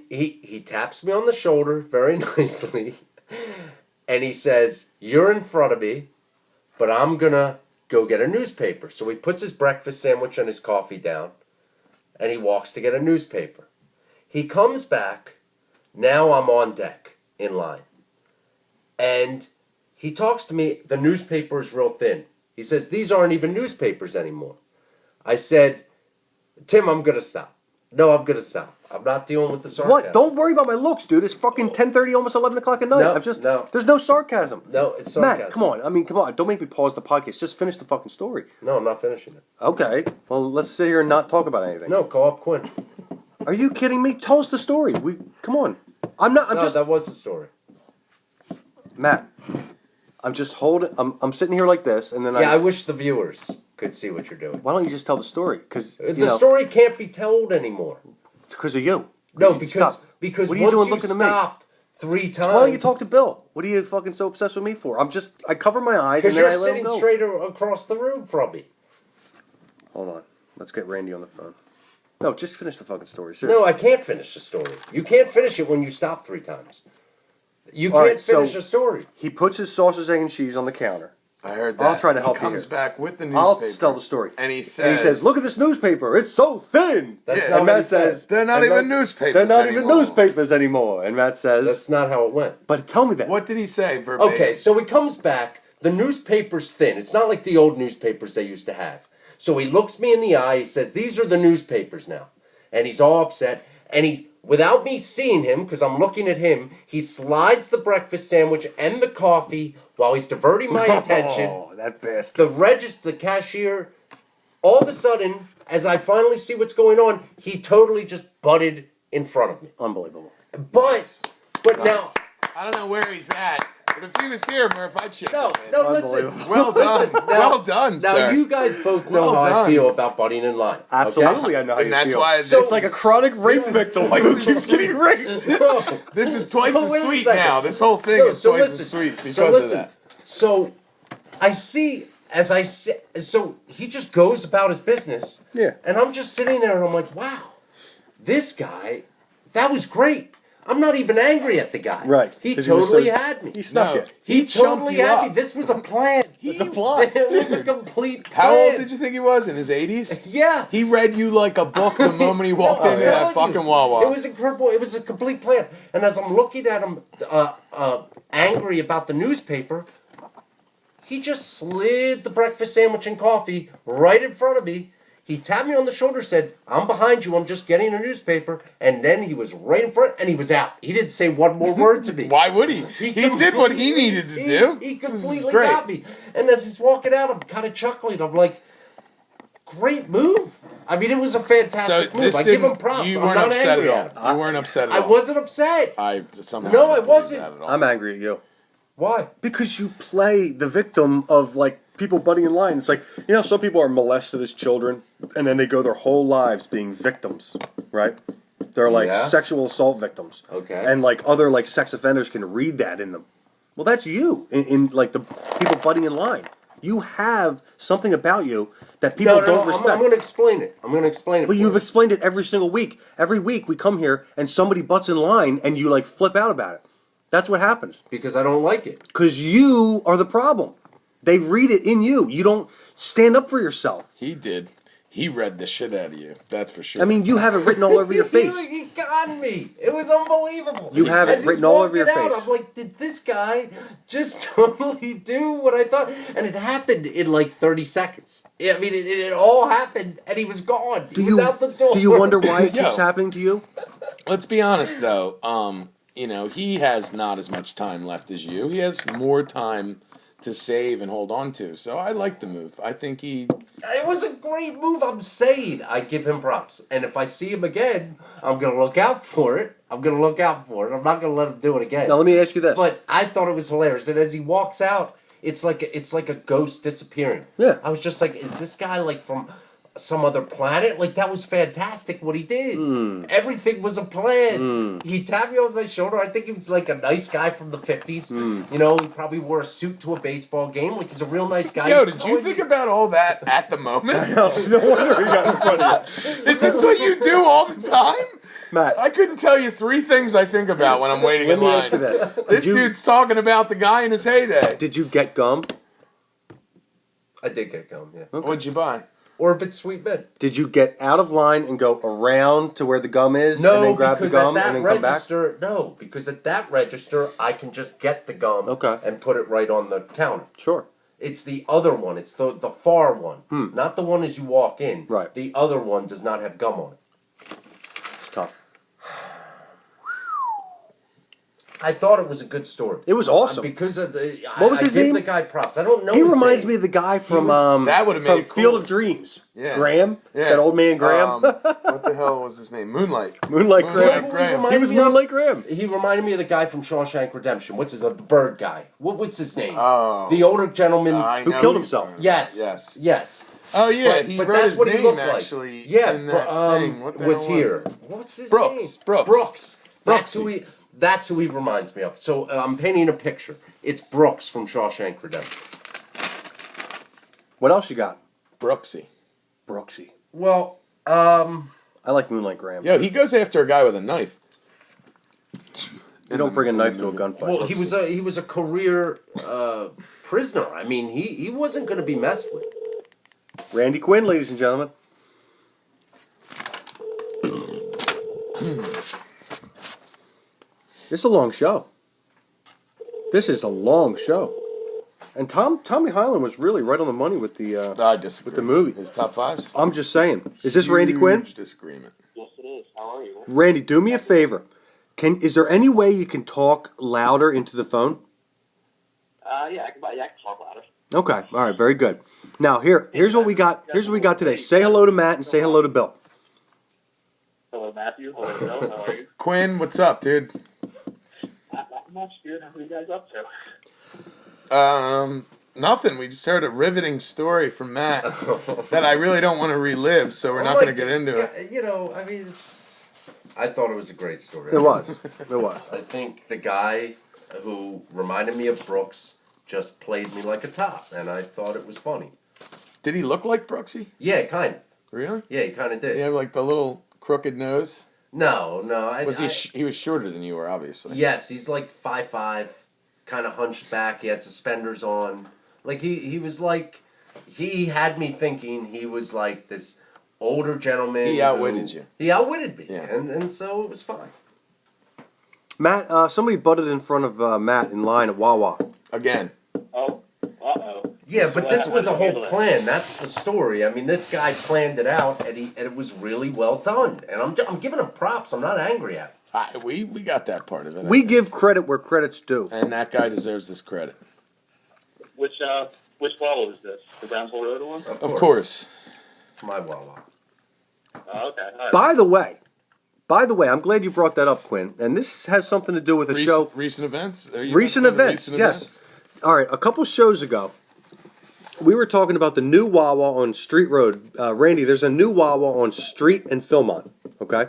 He taps me on the shoulder very nicely, and he says, "You're in front of me, but I'm gonna go get a newspaper." So he puts his breakfast sandwich and his coffee down, and he walks to get a newspaper. He comes back. Now I'm on deck in line, and he talks to me. The newspaper is real thin. He says, "These aren't even newspapers anymore." I said, "Tim, I'm gonna stop. No, I'm gonna stop. I'm not dealing with the sarcasm."
What? Don't worry about my looks, dude. It's fucking 10:30, almost 11 o'clock at night.
No.
There's no sarcasm.
No, it's sarcasm.
Matt, come on. Come on. Don't make me pause the podcast. Just finish the fucking story.
No, I'm not finishing it.
Okay. Well, let's sit here and not talk about anything.
No, call up Quinn.
Are you kidding me? Tell us the story. Come on. I'm just.
That was the story.
Matt, I'm just holding. I'm sitting here like this, and then
I wish the viewers could see what you're doing.
Why don't you just tell the story? Because
the story can't be told anymore.
It's because of you.
No,
You
because
what are you doing looking at me?
stop 3 times.
Why don't you talk to Bill? What are you fucking so obsessed with me for? I cover my eyes and
Because
then
you're
I let him
sitting
go.
straight across the room from me.
Hold on. Let's get Randy on the phone. No, just finish the fucking story. Seriously.
No, I can't finish the story. You can't finish it when you stop 3 times. You
All
can't
right, so
finish a story.
He puts his sausage, egg, and cheese on the counter.
I heard that.
I'll try to help
he
you
comes
here.
back with the
I'll
newspaper.
tell the story.
And he says,
"Look at this newspaper. It's so thin."
That's
Yeah.
not
And
what
Matt
he said.
says,
They're not
and
even
Matt-
newspapers
They're not even
anymore."
newspapers anymore. And Matt says,
That's not how it went.
"But tell me that."
What did he say verbatim?
Okay, so he comes back. The newspaper's thin. It's not like the old newspapers they used to have. So he looks me in the eye. He says, "These are the newspapers now." And he's all upset. And he, without me seeing him, because I'm looking at him, he slides the breakfast sandwich and the coffee while he's diverting my attention.
Oh, that bastard.
The cashier, all of a sudden, as I finally see what's going on, he totally just butted in front of me.
Unbelievable.
But now,
I don't know where he's at, but if he was here, Murph, I'd shake his hand.
no, listen.
Well done. Well done,
Now
sir.
you guys both know
Well
how I
done.
feel about butting in line. Okay?
Absolutely, I know how
And
you
that's
feel.
why
It's
this
like a
is-
chronic rape
this is
victim.
twice
who
as
keeps
sweet.
getting raped.
This is twice
So
as
wait a
sweet
second.
now. This whole thing
No,
is
so
twice
listen.
as sweet because
So
of
listen.
that.
So I see, so he just goes about his business.
Yeah.
And I'm just sitting there and I'm like, wow, this guy, that was great. I'm not even angry at the guy.
Right.
He
'Cause he was
totally
so-
had me.
He snuck
No.
it.
He
chumped
totally
you
had me.
up.
This was a plan.
It's a plot.
It was a complete plan.
How old did you think he was? In his 80s?
Yeah.
He read you like a book the moment he walked
No, I'm
into that
telling you,
fucking Wawa.
It was incredible. It was a complete plan. And as I'm looking at him, angry about the newspaper, he just slid the breakfast sandwich and coffee right in front of me. He tapped me on the shoulder, said, "I'm behind you. I'm just getting a newspaper." And then he was right in front, and he was out. He didn't say one more word to me.
Why would he? He did what he needed to do.
He
This is
completely
great.
got me. And as he's walking out, I'm kind of chuckling. I'm like, great move. I mean, it was a
So
fantastic move.
this
I give him
didn't.
props.
You
I'm
weren't
not
upset
angry
at
at him.
all. You weren't upset at
I
all.
wasn't upset.
I somehow.
No,
don't
I
believe
wasn't.
that at all.
I'm angry at you.
Why?
Because you play the victim of, like, people butting in line. It's like, some people are molested as children, and then they go their whole lives being victims, right? They're like
Yeah.
sexual assault victims.
Okay.
And like other like sex offenders can read that in them. Well, that's you in like the people butting in line. You have something about you that people don't respect.
I'm going to explain it. I'm going to explain it.
But
for
you've
you.
explained it every single week. Every week we come here and somebody butts in line and you like flip out about it. That's what happens.
Because I don't like it.
Because you are the problem. They read it in you. You don't stand up for yourself.
He did. He read the shit out of you. That's for sure.
I mean, you have it written all over your face.
He got me. It was unbelievable.
You have it
As he's
written all over your
walking out,
face.
I'm like, did this guy just totally do what I thought? And it happened in like 30 seconds. I mean, it all happened, and he was gone. He was out the door.
Do you wonder why it
Yo.
keeps happening to you?
Let's be honest, though. He has not as much time left as you. He has more time to save and hold on to. So I like the move. I think he...
It was a great move. I'm saying I give him props. And if I see him again, I'm going to look out for it. I'm not going to let him do it again.
Now let me ask you this.
But I thought it was hilarious. And as he walks out, it's like a ghost disappearing.
Yeah.
I was just like, is this guy like from some other planet? Like, that was fantastic what he did. Everything was a plan. He tapped me on my shoulder. I think he was like a nice guy from the 50s. You know, he probably wore a suit to a baseball game. Like, he's a real nice guy.
Yo,
He's
did you
going-
think about all that at the moment?
no wonder he got in front of you.
Is this what you do all the time?
Matt,
I couldn't tell you 3 things I think about when I'm waiting
let
in
me
line.
ask you this.
This
Did you-
dude's talking about the guy in his heyday.
Did you get gum?
I did get gum, yeah.
What'd you buy?
Orbit Sweet Mint.
Did you get out of line and go around to where the gum is
No,
and then grab the
because
gum
at that
and then come back?
register, no, because at that register, I can just get the gum
Okay.
and put it right on the counter.
Sure.
It's the other one. It's the far one. Not the one as you walk in.
Right.
The other one does not have gum on it.
It's tough.
I thought it was a good story.
It was awesome.
Because of the...
What was
I
his
give
name?
the guy props. I don't know
He
his
reminds
name.
me of the guy from
That would've made
from
it
Field
cool.
of Dreams.
Yeah.
Graham.
Yeah.
That old man Graham.
What the hell was his name? Moonlight.
Moonlight
You know
Graham.
who
Graham.
reminded
He was
me of?
Moonlight Graham.
He reminded me of the guy from Shawshank Redemption. What's the bird guy? What's his name?
Oh.
The older gentleman.
I
Who
know
killed
you're
himself.
talking about.
Yes.
Yes. Oh yeah, he
but
wrote
that's
his
what he
name
looked like.
actually
Yeah,
in that thing. What the
was
hell
here.
Was it?
What's his
Brooks.
name?
Brooks.
That's who he reminds me of. So I'm painting a picture. It's Brooks from Shawshank Redemption.
What else you got?
Brooksy.
Brooksy.
Well,
I like Moonlight Graham.
Yo, he goes after a guy with a knife.
You don't bring a knife to a gunfight.
well, he was a career prisoner. I mean, he wasn't going to be messed with.
Randy Quinn, ladies and gentlemen. This is a long show. This is a long show. And Tommy Highland was really right on the money with the.
I disagree.
With the movie.
His top fives.
I'm just saying. Is this Randy Quinn?
Huge disagreement.
Yes, it is. How are you?
Randy, do me a favor. Is there any way you can talk louder into the phone?
Yeah, I can talk louder.
Okay. All right. Very good. Now here's what we got. Here's what we got today. Say hello to Matt and say hello to Bill.
Hello, Matthew. Hello, Bill. How are you?
Quinn, what's up, dude?
Not much, dude. What are you guys up to?
Nothing. We just heard a riveting story from Matt that I really don't want to relive, so we're not
Oh
going
my
to get into it.
You know, I mean, I thought it was a great story.
It was. It was.
I think the guy who reminded me of Brooks just played me like a top, and I thought it was funny.
Did he look like Brooksy?
Yeah, kind of.
Really?
Yeah, he kind of did.
He had like the little crooked nose.
No.
Was he was shorter than you were, obviously.
Yes, he's like 5'5", kind of hunched back. He had suspenders on. Like he was like, he had me thinking he was like this older gentleman.
He outwitted you.
He outwitted me,
Yeah.
and so it was fine.
Matt, somebody butted in front of Matt in line at Wawa.
Again.
Oh, uh-oh.
Yeah, but this was a whole
Handle it.
plan. That's the story. I mean, this guy planned it out, and it was really well done. And I'm giving him props. I'm not angry at him.
We got that part of it.
We give credit where credit's due.
And that guy deserves this credit.
Which Wawa is this? The Brownsville Road one?
Of course.
It's my Wawa.
Oh, okay. All right.
By the way, I'm glad you brought that up, Quinn. And this has something to do with a show.
Recent events? Are you
Recent
talking about
events, yes. All right, a couple shows ago, we were talking about the new Wawa on Street Road. Randy, there's a new Wawa on Street and Philmont, okay?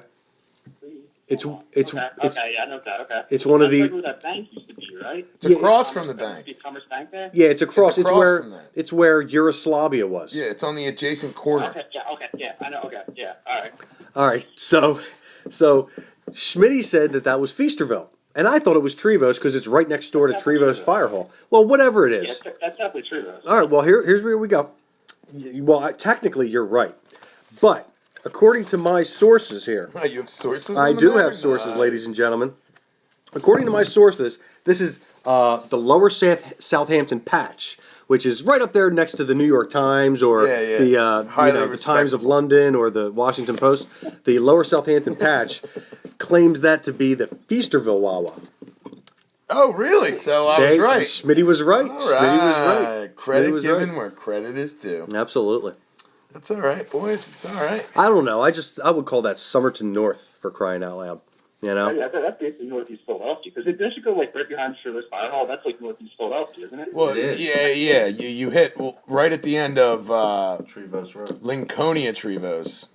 It's
Okay, yeah, I know that. Okay.
it's one of
That's
the
like where that bank used to be, right?
It's across from the bank.
Commerce Bank there.
yeah. It's across. It's
across
where
from that.
it's where Yugoslavia was.
Yeah, it's on the adjacent corner.
Okay, yeah, I know. Okay, yeah, all right.
All right. So Schmitty said that was Feasterville, and I thought it was Trevose because it's right next door to
That's definitely
Trevose
Trevose.
Fire Hall. Well, whatever it
Yeah,
is.
that's definitely true, though.
All right. Well, here's where we go. Well, technically, you're right, but according to my sources here,
You have sources.
I
on the
do
matter?
have sources,
Nice.
ladies and gentlemen. According to my sources, this is the Lower Southampton Patch, which is right up there next to the New York Times or
Yeah, yeah.
the
Highly
the Times of
respectable.
London or the Washington Post. The Lower Southampton Patch claims that to be the Feasterville Wawa.
Oh, really? So I was right.
Schmitty was right.
All
Schmitty was right.
right. Credit
Schmitty was
given
right.
where credit is due.
Absolutely.
That's all right, boys. It's all right.
I don't know. I would call that Somerton North for crying out loud. You know?
Yeah, that's basically Northeast Philadelphia, because it doesn't go like right behind Shirley's Fire Hall. That's like Northeast Philadelphia, isn't it?
Well,
It is.
yeah. You hit right at the end of
Trevose Road.
Lincolnia Trevose,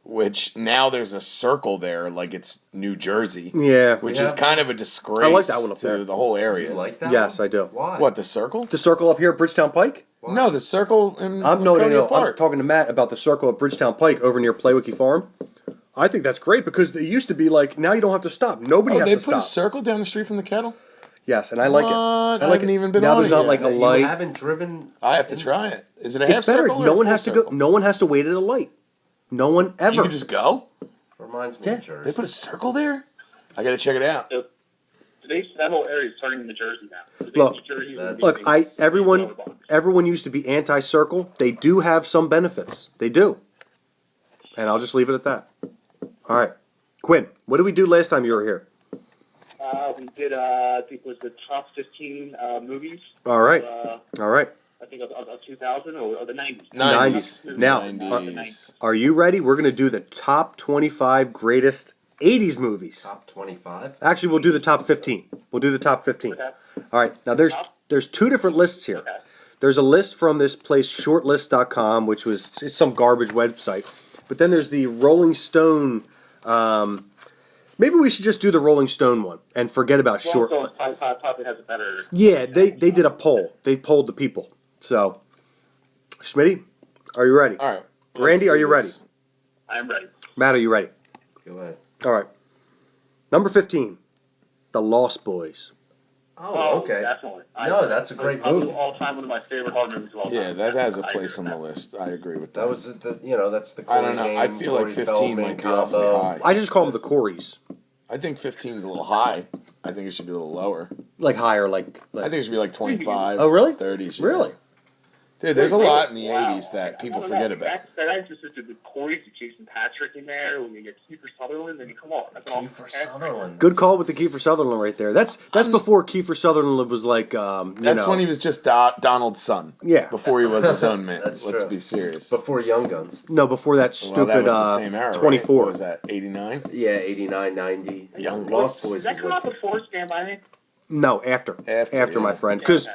which now there's a circle there, like it's New Jersey.
Yeah.
Which
Yeah.
is kind of a disgrace
I like that one up
to
there.
the whole
You
area.
like that?
Yes,
one?
I do.
Why?
What, the circle?
The circle up here at Bridgetown Pike?
Why?
No, the circle in
I'm
Lincolnia
I'm
Park.
talking to Matt about the circle at Bridgetown Pike over near Playwicky Farm. I think that's great because it used to be like now you don't have to stop. Nobody
Oh,
has
they
to
put
stop.
a circle down the street from the kettle?
Yes, and I like it.
What?
I
I
like
haven't
it.
even been
now.
on
There's
it
not
yet.
like a
You
light.
haven't driven.
I have to try it. Is it a half
It's better.
circle? or
No
a
one
full
has to
circle?
go. No one has to wait at a light. No one ever.
You can just go?
Reminds me
Yeah.
of Jersey.
They put a circle there? I gotta check it out.
So today's that whole area is turning into Jersey now. Today's
Look,
New Jersey is
that's-
Look,
being-
everyone used to be anti-circle. They do have some benefits. They do, and I'll just leave it at that. All right, Quinn, what did we do last time you were here?
We did, I think it was the top 15 movies.
All right,
Of,
all right.
I think of 2000 or the 90s.
90s.
Now,
90s.
Are you ready? We're gonna do the top 25 greatest 80s movies.
Top 25.
Actually, we'll do the top 15. We'll do the top 15.
Okay.
All right. Now there's two different lists here.
Okay.
There's a list from this place shortlist.com, which was it's some garbage website. But then there's the Rolling Stone. Maybe we should just do the Rolling Stone one and forget about
Well,
short.
so probably has a better.
Yeah, they did a poll. They polled the people. So, Schmitty, are you ready?
All right.
Randy,
let's
are
do
you ready?
this.
I'm ready.
Matt, are you ready?
Go ahead.
All right. Number 15, The Lost Boys.
Oh, okay.
Definitely.
No, that's a great
probably
movie.
all time one of my favorite horror movies of all time.
Yeah, that has a
I
place on
agree
the
with
list. I agree with that.
That was that's the.
I don't know.
Corey
I
Haim,
feel like
Corey
15
Feldman
might be awfully
combo.
high.
I just call them the Coreys.
I think 15 is a little high. I think it should be a little lower.
Like higher, like
I think it should be like 25.
Oh, really?
30s. yeah.
Really?
Dude, there's a lot in the
Wow.
80s that people
I don't know.
forget about.
That actress is the Corey, Jason Patrick in there. When you get Kiefer Sutherland, I mean, come on. That's all.
Kiefer Sutherland.
Good call with the Kiefer Sutherland right there. That's before Kiefer Sutherland was like,
That's when he was just Donald's son.
Yeah.
Before he was his own man.
That's
Let's
true.
be serious.
Before Young Guns.
No, before that
Well,
stupid
that was the same era, right?
24.
What was that, 89?
Yeah, 89, 90.
Young
Lost
Guns.
Boys
Did that
was
come out
like.
before Stand By Me?
No, after,
After,
my
yeah.
friend, because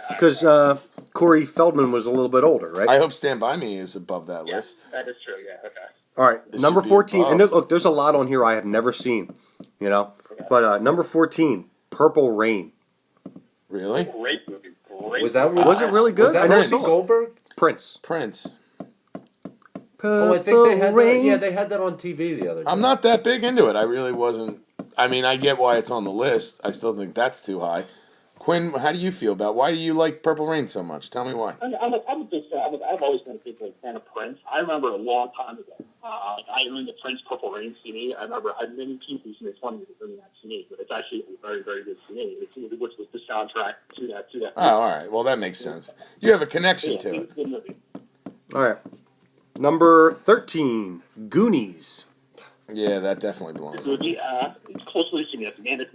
Corey Feldman was a little bit older, right?
I hope Stand By Me is above that list.
That is true, yeah, okay.
All right,
It
number
should be
14, and
above.
look, there's a lot on here I have never seen, you know, but number 14, Purple Rain.
Really?
Great movie. Great.
Was that
Was it really good?
Was that
I never
Whoopi
saw it.
Goldberg?
Prince.
Prince.
Oh, I think they had
Rain.
that. Yeah, they had that on TV the other day.
I'm not that big into it. I really wasn't. I mean, I get why it's on the list. I still think that's too high. Quinn, how do you feel about why do you like Purple Rain so much? Tell me why.
I'm a big fan. I've always been a big fan of Prince. I remember a long time ago. I owned the Prince Purple Rain CD. I remember I had many people who made fun of me for doing that CD, but it's actually a very, very good CD. Which was the soundtrack to that.
Oh, all right. Well, that makes sense. You have a connection
Yeah,
to it.
good movie.
All right, number 13, Goonies.
Yeah, that definitely belongs.
This movie, it's closely significant. It's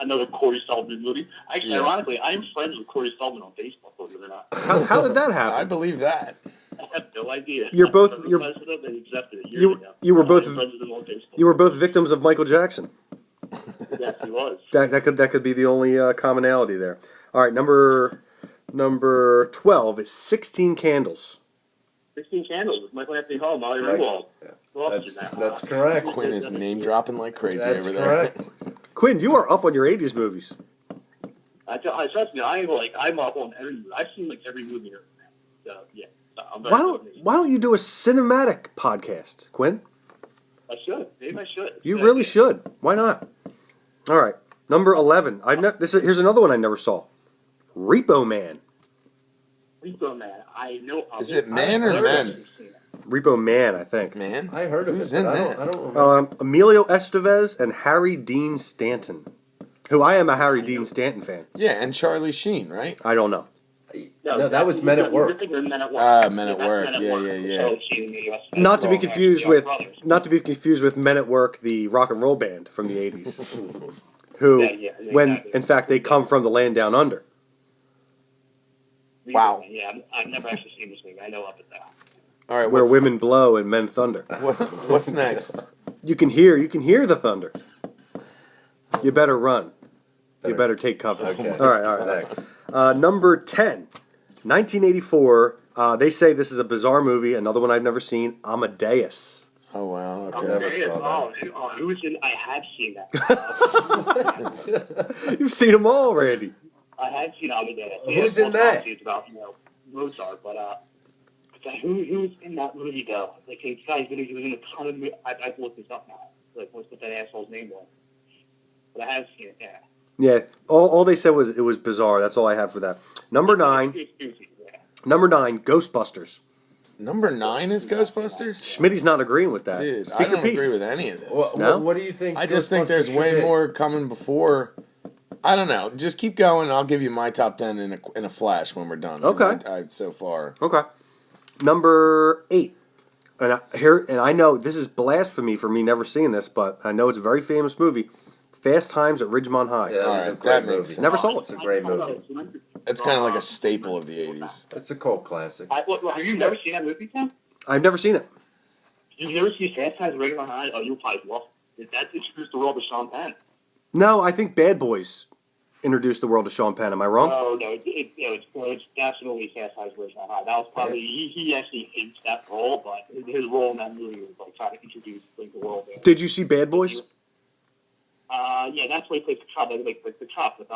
another Corey Feldman movie. Actually,
Yeah.
ironically, I am friends with Corey Feldman on Facebook, believe it or not.
How did that
I
happen?
believe that.
I have no idea.
You're both-
I
you're-
president and accepted it years
you-
ago.
you were both-
I'm friends with him on Facebook.
You were both victims of Michael Jackson.
Yes, he was.
That could be the only commonality there. All right, number 12 is 16 Candles.
16 Candles with Michael Anthony Hall, Molly
Right.
Ringwald.
Yeah. That's correct.
Quinn is name dropping like crazy
That's
over there.
correct.
Quinn, you are up on your 80s movies.
I trust me. I'm up on every movie. I've seen like every movie here. So yeah. I'm very
Why don't you do a cinematic podcast, Quinn?
I should. Maybe I should.
You really should. Why not? All right, number 11. Here's another one I never saw. Repo Man.
Repo Man. I know.
Is it man or men?
Repo Man, I think.
Man?
I heard of
Who's
it,
in
but
that?
I don't remember.
Emilio Estevez and Harry Dean Stanton. Who I am a Harry Dean Stanton fan.
Yeah, and Charlie Sheen, right?
I don't know.
No, that was Men at Work.
Men at Work.
Ah, Men at
That's
Work.
Men at
Yeah,
Work.
yeah, yeah.
Charlie Sheen in the US.
Not to be confused
They are
with
brothers.
Men at Work, the rock and roll band from the 80s. Who,
Yeah,
when
exactly.
in fact they come from the land down under.
Wow.
Yeah, I've never actually seen this movie. I know of it though.
All right,
Where women blow and men thunder.
What's next?
You can hear the thunder. You better run. You better take cover.
Okay.
All right.
Next.
Number 10, 1984. They say this is a bizarre movie. Another one I've never seen. Amadeus.
Oh, wow.
Never
Okay.
saw
Who is in? I have seen that.
You've seen them all, Randy.
I have seen Amadeus.
Who's in that?
It's about Mozart, but who's in that movie though? Like this guy's he was in a ton of movies. I've looked this up now. Like what's that asshole's name was? But I have seen it. Yeah.
Yeah. All they said was it was bizarre. That's all I have for that. Number 9. Number 9. Ghostbusters.
Number 9 is Ghostbusters?
Schmitty's not agreeing with that.
Dude,
Speak
I
your
don't
piece.
agree with any of this.
No?
What do you think?
I just think there's
Ghostbusters
way
should be?
more coming before. I don't know. Just keep going. I'll give you my top 10 in a flash when we're done. 'cause
Okay.
So far.
Okay. Number 8. And I know this is blasphemy for me never seeing this, but I know it's a very famous movie. Fast Times at Ridgemont High.
Yeah,
All
it's a
right,
great
that
movie.
makes sense.
Never saw it.
It's a great movie.
It's kind of like a staple of the 80s.
It's a cult classic.
Have you never seen that movie, Tim?
I've never seen it.
You've never seen Fast Times at Ridgemont High? Oh, you'll probably love it. That's introduced the world of Sean Penn.
No, I think Bad Boys introduced the world to Sean Penn. Am I wrong?
Oh no, it's definitely Fast Times at Ridgemont High. That was probably he actually hates that role, but his role in that movie was like trying to introduce like the world.
Did you see Bad Boys?
Yeah, that's why he plays the cop. Like the cop with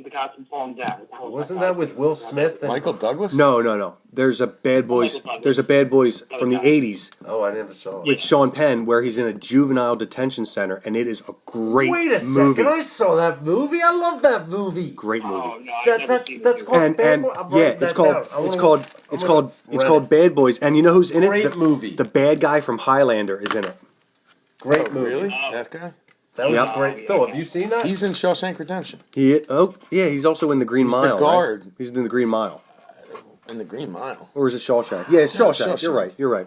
the guy from Falling Down.
Wasn't that with Will Smith? And,
Michael Douglas?
No. There's a Bad Boys. There's a Bad Boys from the '80s
Oh, I never saw it.
with Sean Penn where he's in a juvenile detention center, and it is a great
Wait a
movie.
second! I saw that movie. I love that movie.
Great movie.
Oh no, I've never seen
That's
this
called
And
Bad Boy. I'm
yeah,
writing
it's
that
called
down.
it's called Bad Boys. And you know who's in it?
Great movie.
The bad guy from Highlander is in it.
Great
Oh,
movie.
really? That guy?
That was
Yep.
a great. Phil, have you seen that?
He's in Shawshank Redemption.
He's also in the Green
He's the
Mile. right?
guard.
He's in the Green Mile.
In the Green Mile.
Or is it Shawshank? Yeah, it's Shawshank.
Shawshank.
You're right.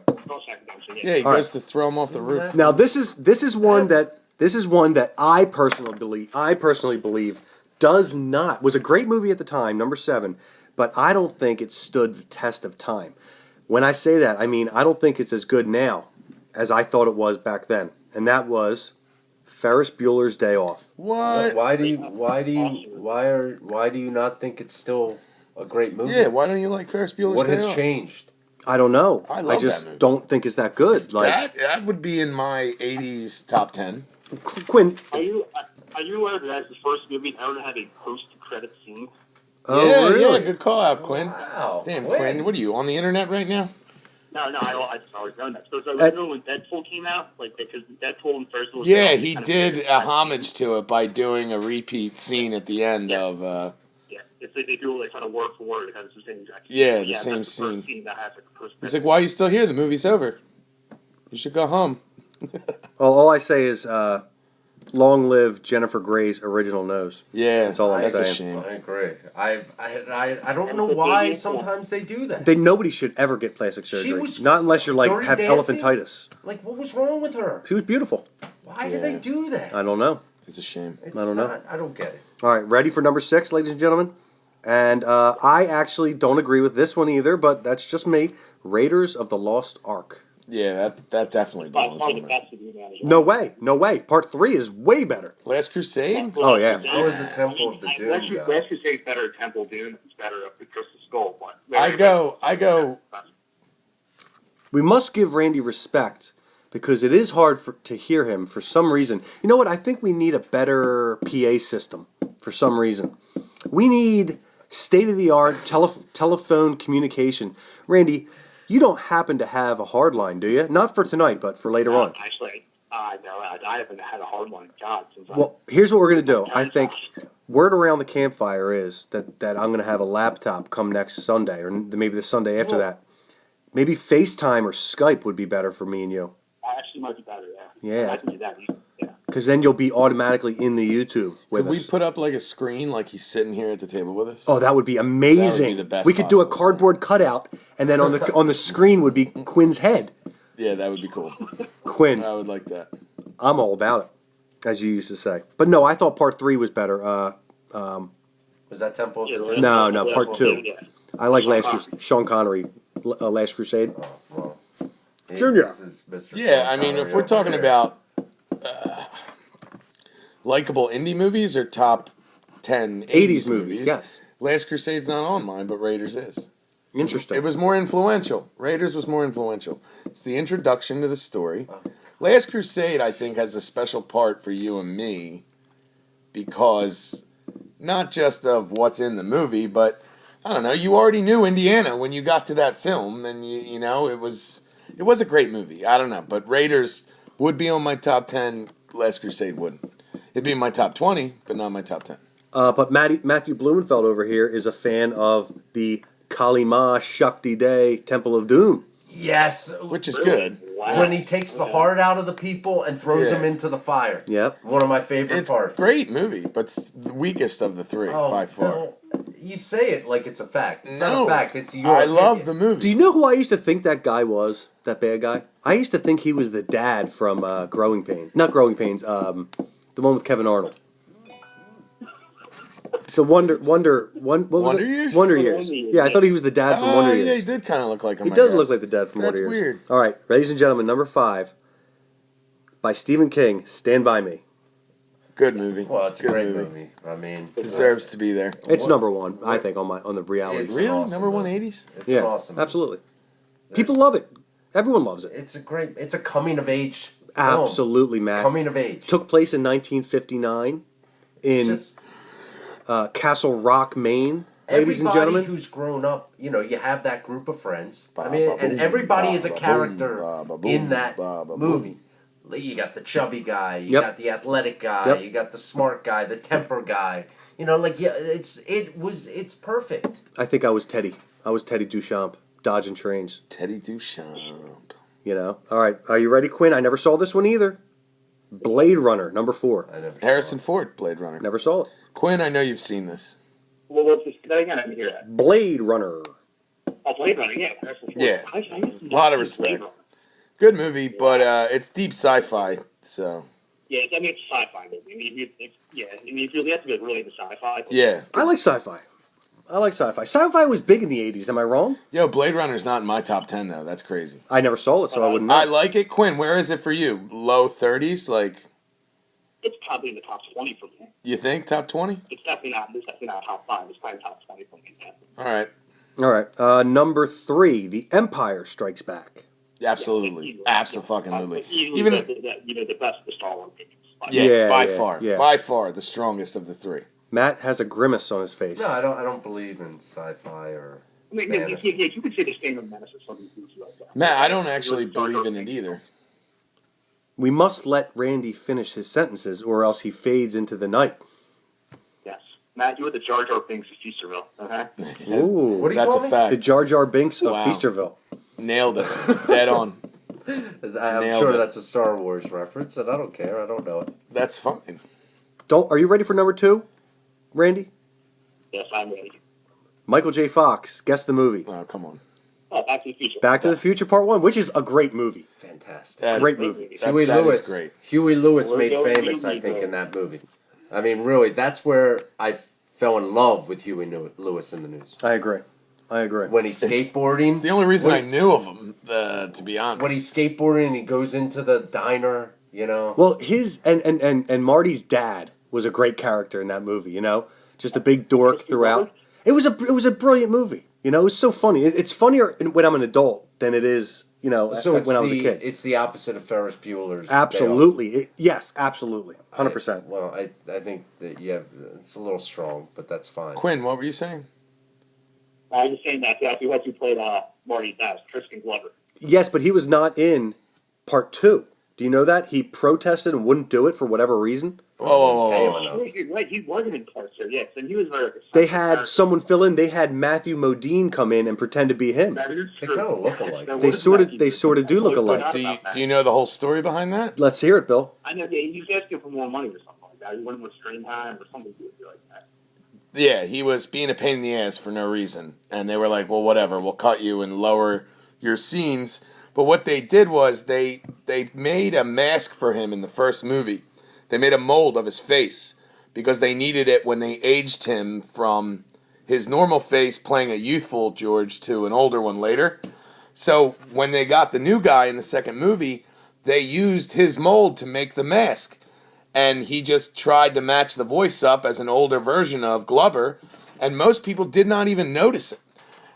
Yeah, he
All
goes
right.
to throw him off the roof.
Now this is one that I personally believe was a great movie at the time, number 7, but I don't think it stood the test of time. When I say that, I mean I don't think it's as good now as I thought it was back then, and that was Ferris Bueller's Day Off.
What?
Why do you not think it's still a great movie?
Yeah, why don't you like Ferris Bueller's
What
Day
has
Off?
changed?
I don't know.
I love
just
that movie.
don't think it's that good. Like
That would be in my 80s top 10.
Quinn.
Are you aware that that's the first movie ever to have a post-credit scene?
Oh,
yeah,
really?
good call out, Quinn.
Wow.
Damn, Quinn, what are you, on the internet right now?
No, I've always known that. So I remember when Deadpool came out, like because Deadpool and Ferris Bueller's Day
Yeah,
Off
he
kind of
did
made
a homage to it by doing a repeat scene at the end of...
Yeah, it's like they do like kind of word for word because it's the same exact.
Yeah,
scene.
the same
that's the
scene.
first scene that has like a post.
He's like, why are you still here? The movie's over. You should go home.
Well, all I say is long live Jennifer Grey's original nose.
Yeah,
That's all I'm
that's a
saying.
shame.
I agree. I don't know why sometimes they do that.
Nobody should ever get plastic surgery.
was
Not unless you're like
Dirty
have
Dancing?
elephantitis.
Like, what was wrong with her?
She was beautiful.
Why do they do that?
I don't know.
It's a shame.
It's
I don't know.
not- I don't get it.
All right, ready for number 6, ladies and gentlemen? And I actually don't agree with this one either, but that's just me. Raiders of the Lost Ark.
Yeah, that definitely
By
belongs
far the
in there.
best of the animation.
No way. Part 3 is way better.
Last Crusade?
Oh, yeah.
How is the Temple of the Doom guy?
Last Crusade's better than Temple of Doom. It's better than the Crystal Skull. But
I go
We must give Randy respect because it is hard to hear him for some reason. You know what? I think we need a better PA system for some reason. We need state-of-the-art telephone communication. Randy, you don't happen to have a hard line, do you? Not for tonight, but for later on.
Actually, no, I haven't had a hard one. God, since
Well, here's what we're going to do. I think word around the campfire is that I'm going to have a laptop come next Sunday, or maybe the Sunday after that. Maybe FaceTime or Skype would be better for me and you.
actually might be better.
Yeah.
I can do that. Yeah.
Because then you'll be automatically in the YouTube with
Could we
us.
put up like a screen like he's sitting here at the table with us?
Oh, that would be amazing.
That would be the best
we could do a
possible
cardboard cutout, and then on the screen would be Quinn's head.
Yeah, that would be cool.
Quinn,
I would like that.
I'm all about it, as you used to say. But no, I thought part 3 was better.
Was that Temple of the Doom?
No, part 2.
Yeah.
I like Sean Connery, Last Crusade.
Oh, well.
Junior.
This is Mr.
Yeah,
Sean
I mean, if
Connery
we're
over
talking
here.
about likable indie movies or top 10 80s movies,
yes.
Last Crusade's not on mine, but Raiders is.
Interesting.
It was more influential. Raiders was more influential. It's the introduction to the story. Last Crusade, I think, has a special part for you and me because not just of what's in the movie, but I don't know. You already knew Indiana when you got to that film, and you know it was a great movie. I don't know, but Raiders would be on my top 10. Last Crusade wouldn't. It'd be in my top 20, but not my top 10.
But Matthew Blumenfeld over here is a fan of the Kali Ma Shakti Day Temple of Doom.
Yes,
Which is good.
Wow.
when he takes the heart out of the people and throws
Yeah.
them into the fire.
Yep.
One of my favorite
It's
parts.
a great movie, but it's the weakest of the three
Oh,
by far.
Phil, you say it like it's a fact. It's
No,
not a fact. It's your
I love the
opinion.
movie.
Do you know who I used to think that guy was? That bad guy? I used to think he was the dad from Growing Pains. Not Growing Pains. The one with Kevin Arnold. So what was
Wonder
it?
Years?
Wonder Years. Yeah, I thought he was the dad from Wonder Years.
Yeah, he did kind of look like him.
He
I
does
guess.
look like the dad from
That's
Wonder Years.
weird.
All right, ladies and gentlemen, number 5 by Stephen King, Stand By Me.
Good movie.
Well, it's a
Good
great movie. I mean,
Deserves to be there.
It's
What-
number 1, I think, on the reality.
It's
Really?
awesome
Number one
movie.
80s?
It's
Yeah,
an awesome. movie.
absolutely.
There's-
People love it. Everyone loves it.
It's a coming of age. film.
Absolutely, Matt.
Coming of age.
Took place in 1959 in
Just
Castle Rock, Maine. Ladies and
everybody
gentlemen,
who's grown up, you have that group of friends. I
Ba,
mean,
ba,
and
boom,
everybody
ba,
is a
ba,
character
boom, ba, ba,
in
boom,
that
ba, ba,
movie. You got the chubby guy, you
Yep.
got the athletic guy,
Yep.
you got the smart guy, the temper guy. It's perfect.
I think I was Teddy. I was Teddy Duchamp, dodging trains.
Teddy Duchamp.
All right, are you ready, Quinn? I never saw this one either. Blade Runner, number 4.
I never
Harrison Ford, Blade Runner.
Never saw it.
Quinn, I know you've seen this.
Well, what's this? That again? I didn't hear that.
Blade Runner.
Oh, Blade Runner. Yeah. Harrison Ford.
Yeah.
I used to
A
not
lot of
see Blade
respect.
Runner.
Good movie, but it's deep sci-fi, so
Yeah, I mean, it's a sci-fi movie. I mean, if you really have to get really into sci-fi.
yeah.
I like sci-fi. Sci-fi was big in the 80s, am I wrong?
Yo, Blade Runner's not in my top 10 though. That's crazy.
I never saw it, so I wouldn't know.
I like it. Quinn, where is it for you? Low 30s? Like,
It's probably in the top 20 for me.
you think top 20?
It's definitely not top 5. It's probably top 20 for me. Yeah.
All right.
All right, number 3, The Empire Strikes Back.
Absolutely. Absolutely.
Even
Even
the best of the Star Wars movies.
yeah,
Yeah,
by
yeah,
far.
yeah.
By far the strongest of the three.
Matt has a grimace on his face.
No, I don't believe in sci-fi or
I mean,
fantasy.
you could say the same of Menace or something like that.
Matt, I don't actually believe in it either.
We must let Randy finish his sentences, or else he fades into the night.
Yes. Matt, you were the Jar Jar Binks of Feasterville. Okay.
Ooh,
What do you
That's
call
a
me?
the
fact.
Jar Jar Binks of
Wow.
Feasterville.
Nailed it. Dead on.
I'm
Nailed
sure
it.
that's a Star Wars reference, and I don't care. I don't know it.
That's fine.
Are you ready for number 2, Randy?
Yes, I'm ready.
Michael J. Fox. Guess the movie.
Oh, come on.
Oh, Back to the Future.
Back to the Future Part 1, which is a great movie.
Fantastic.
Great movie.
That-
Huey
that is
Lewis.
great.
Huey Lewis
We're
made
going
famous, I
Huey,
think,
bro.
in that movie. I mean, really, that's where I fell in love with Huey Lewis in the news.
I agree.
When he's skateboarding,
It's the only reason I
when,
knew of him, to be honest.
when he's skateboarding and he goes into the diner,
Well, his and Marty's dad was a great character in that movie. Just a big dork throughout. It was a brilliant movie. It was so funny. It's funnier when I'm an adult than it is
So
when I was a kid.
it's the opposite of Ferris Bueller's.
Absolutely. Yes, absolutely. 100%.
Well, I think that it's a little strong, but that's fine.
Quinn, what were you saying?
I was just saying that exactly what you played Marty Bass, Crispin Glover.
Yes, but he was not in part 2. Do you know that? He protested and wouldn't do it for whatever reason.
Pay him enough.
Oh, you're right. He wasn't in part 2, yes, and he was very.
They had someone fill in. They had Matthew Modine come in and pretend to be him.
That is
They
true.
kind of look alike.
That
They
was
sort of
Matthew
they
Modine.
sort of do look
I totally
alike.
forgot about that.
Do you know the whole story behind that?
Let's hear it, Bill.
I know he was asking for more money or something like that. He wanted more screen time or something like that.
Yeah, he was being a pain in the ass for no reason. And they were like, well, whatever, we'll cut you and lower your scenes. But what they did was they made a mask for him in the first movie. They made a mold of his face because they needed it when they aged him from his normal face playing a youthful George to an older one later. So when they got the new guy in the second movie, they used his mold to make the mask. And he just tried to match the voice up as an older version of Glover, and most people did not even notice it.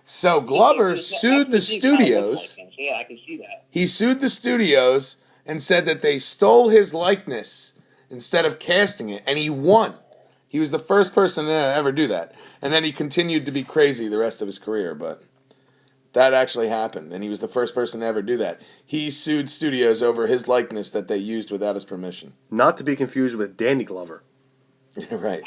So Glover sued the studios.
Yeah, I can see that.
He sued the studios and said that they stole his likeness instead of casting it, and he won. He was the first person to ever do that. And then he continued to be crazy the rest of his career, but that actually happened, and he was the first person to ever do that. He sued studios over his likeness that they used without his permission.
Not to be confused with Danny Glover.
Right.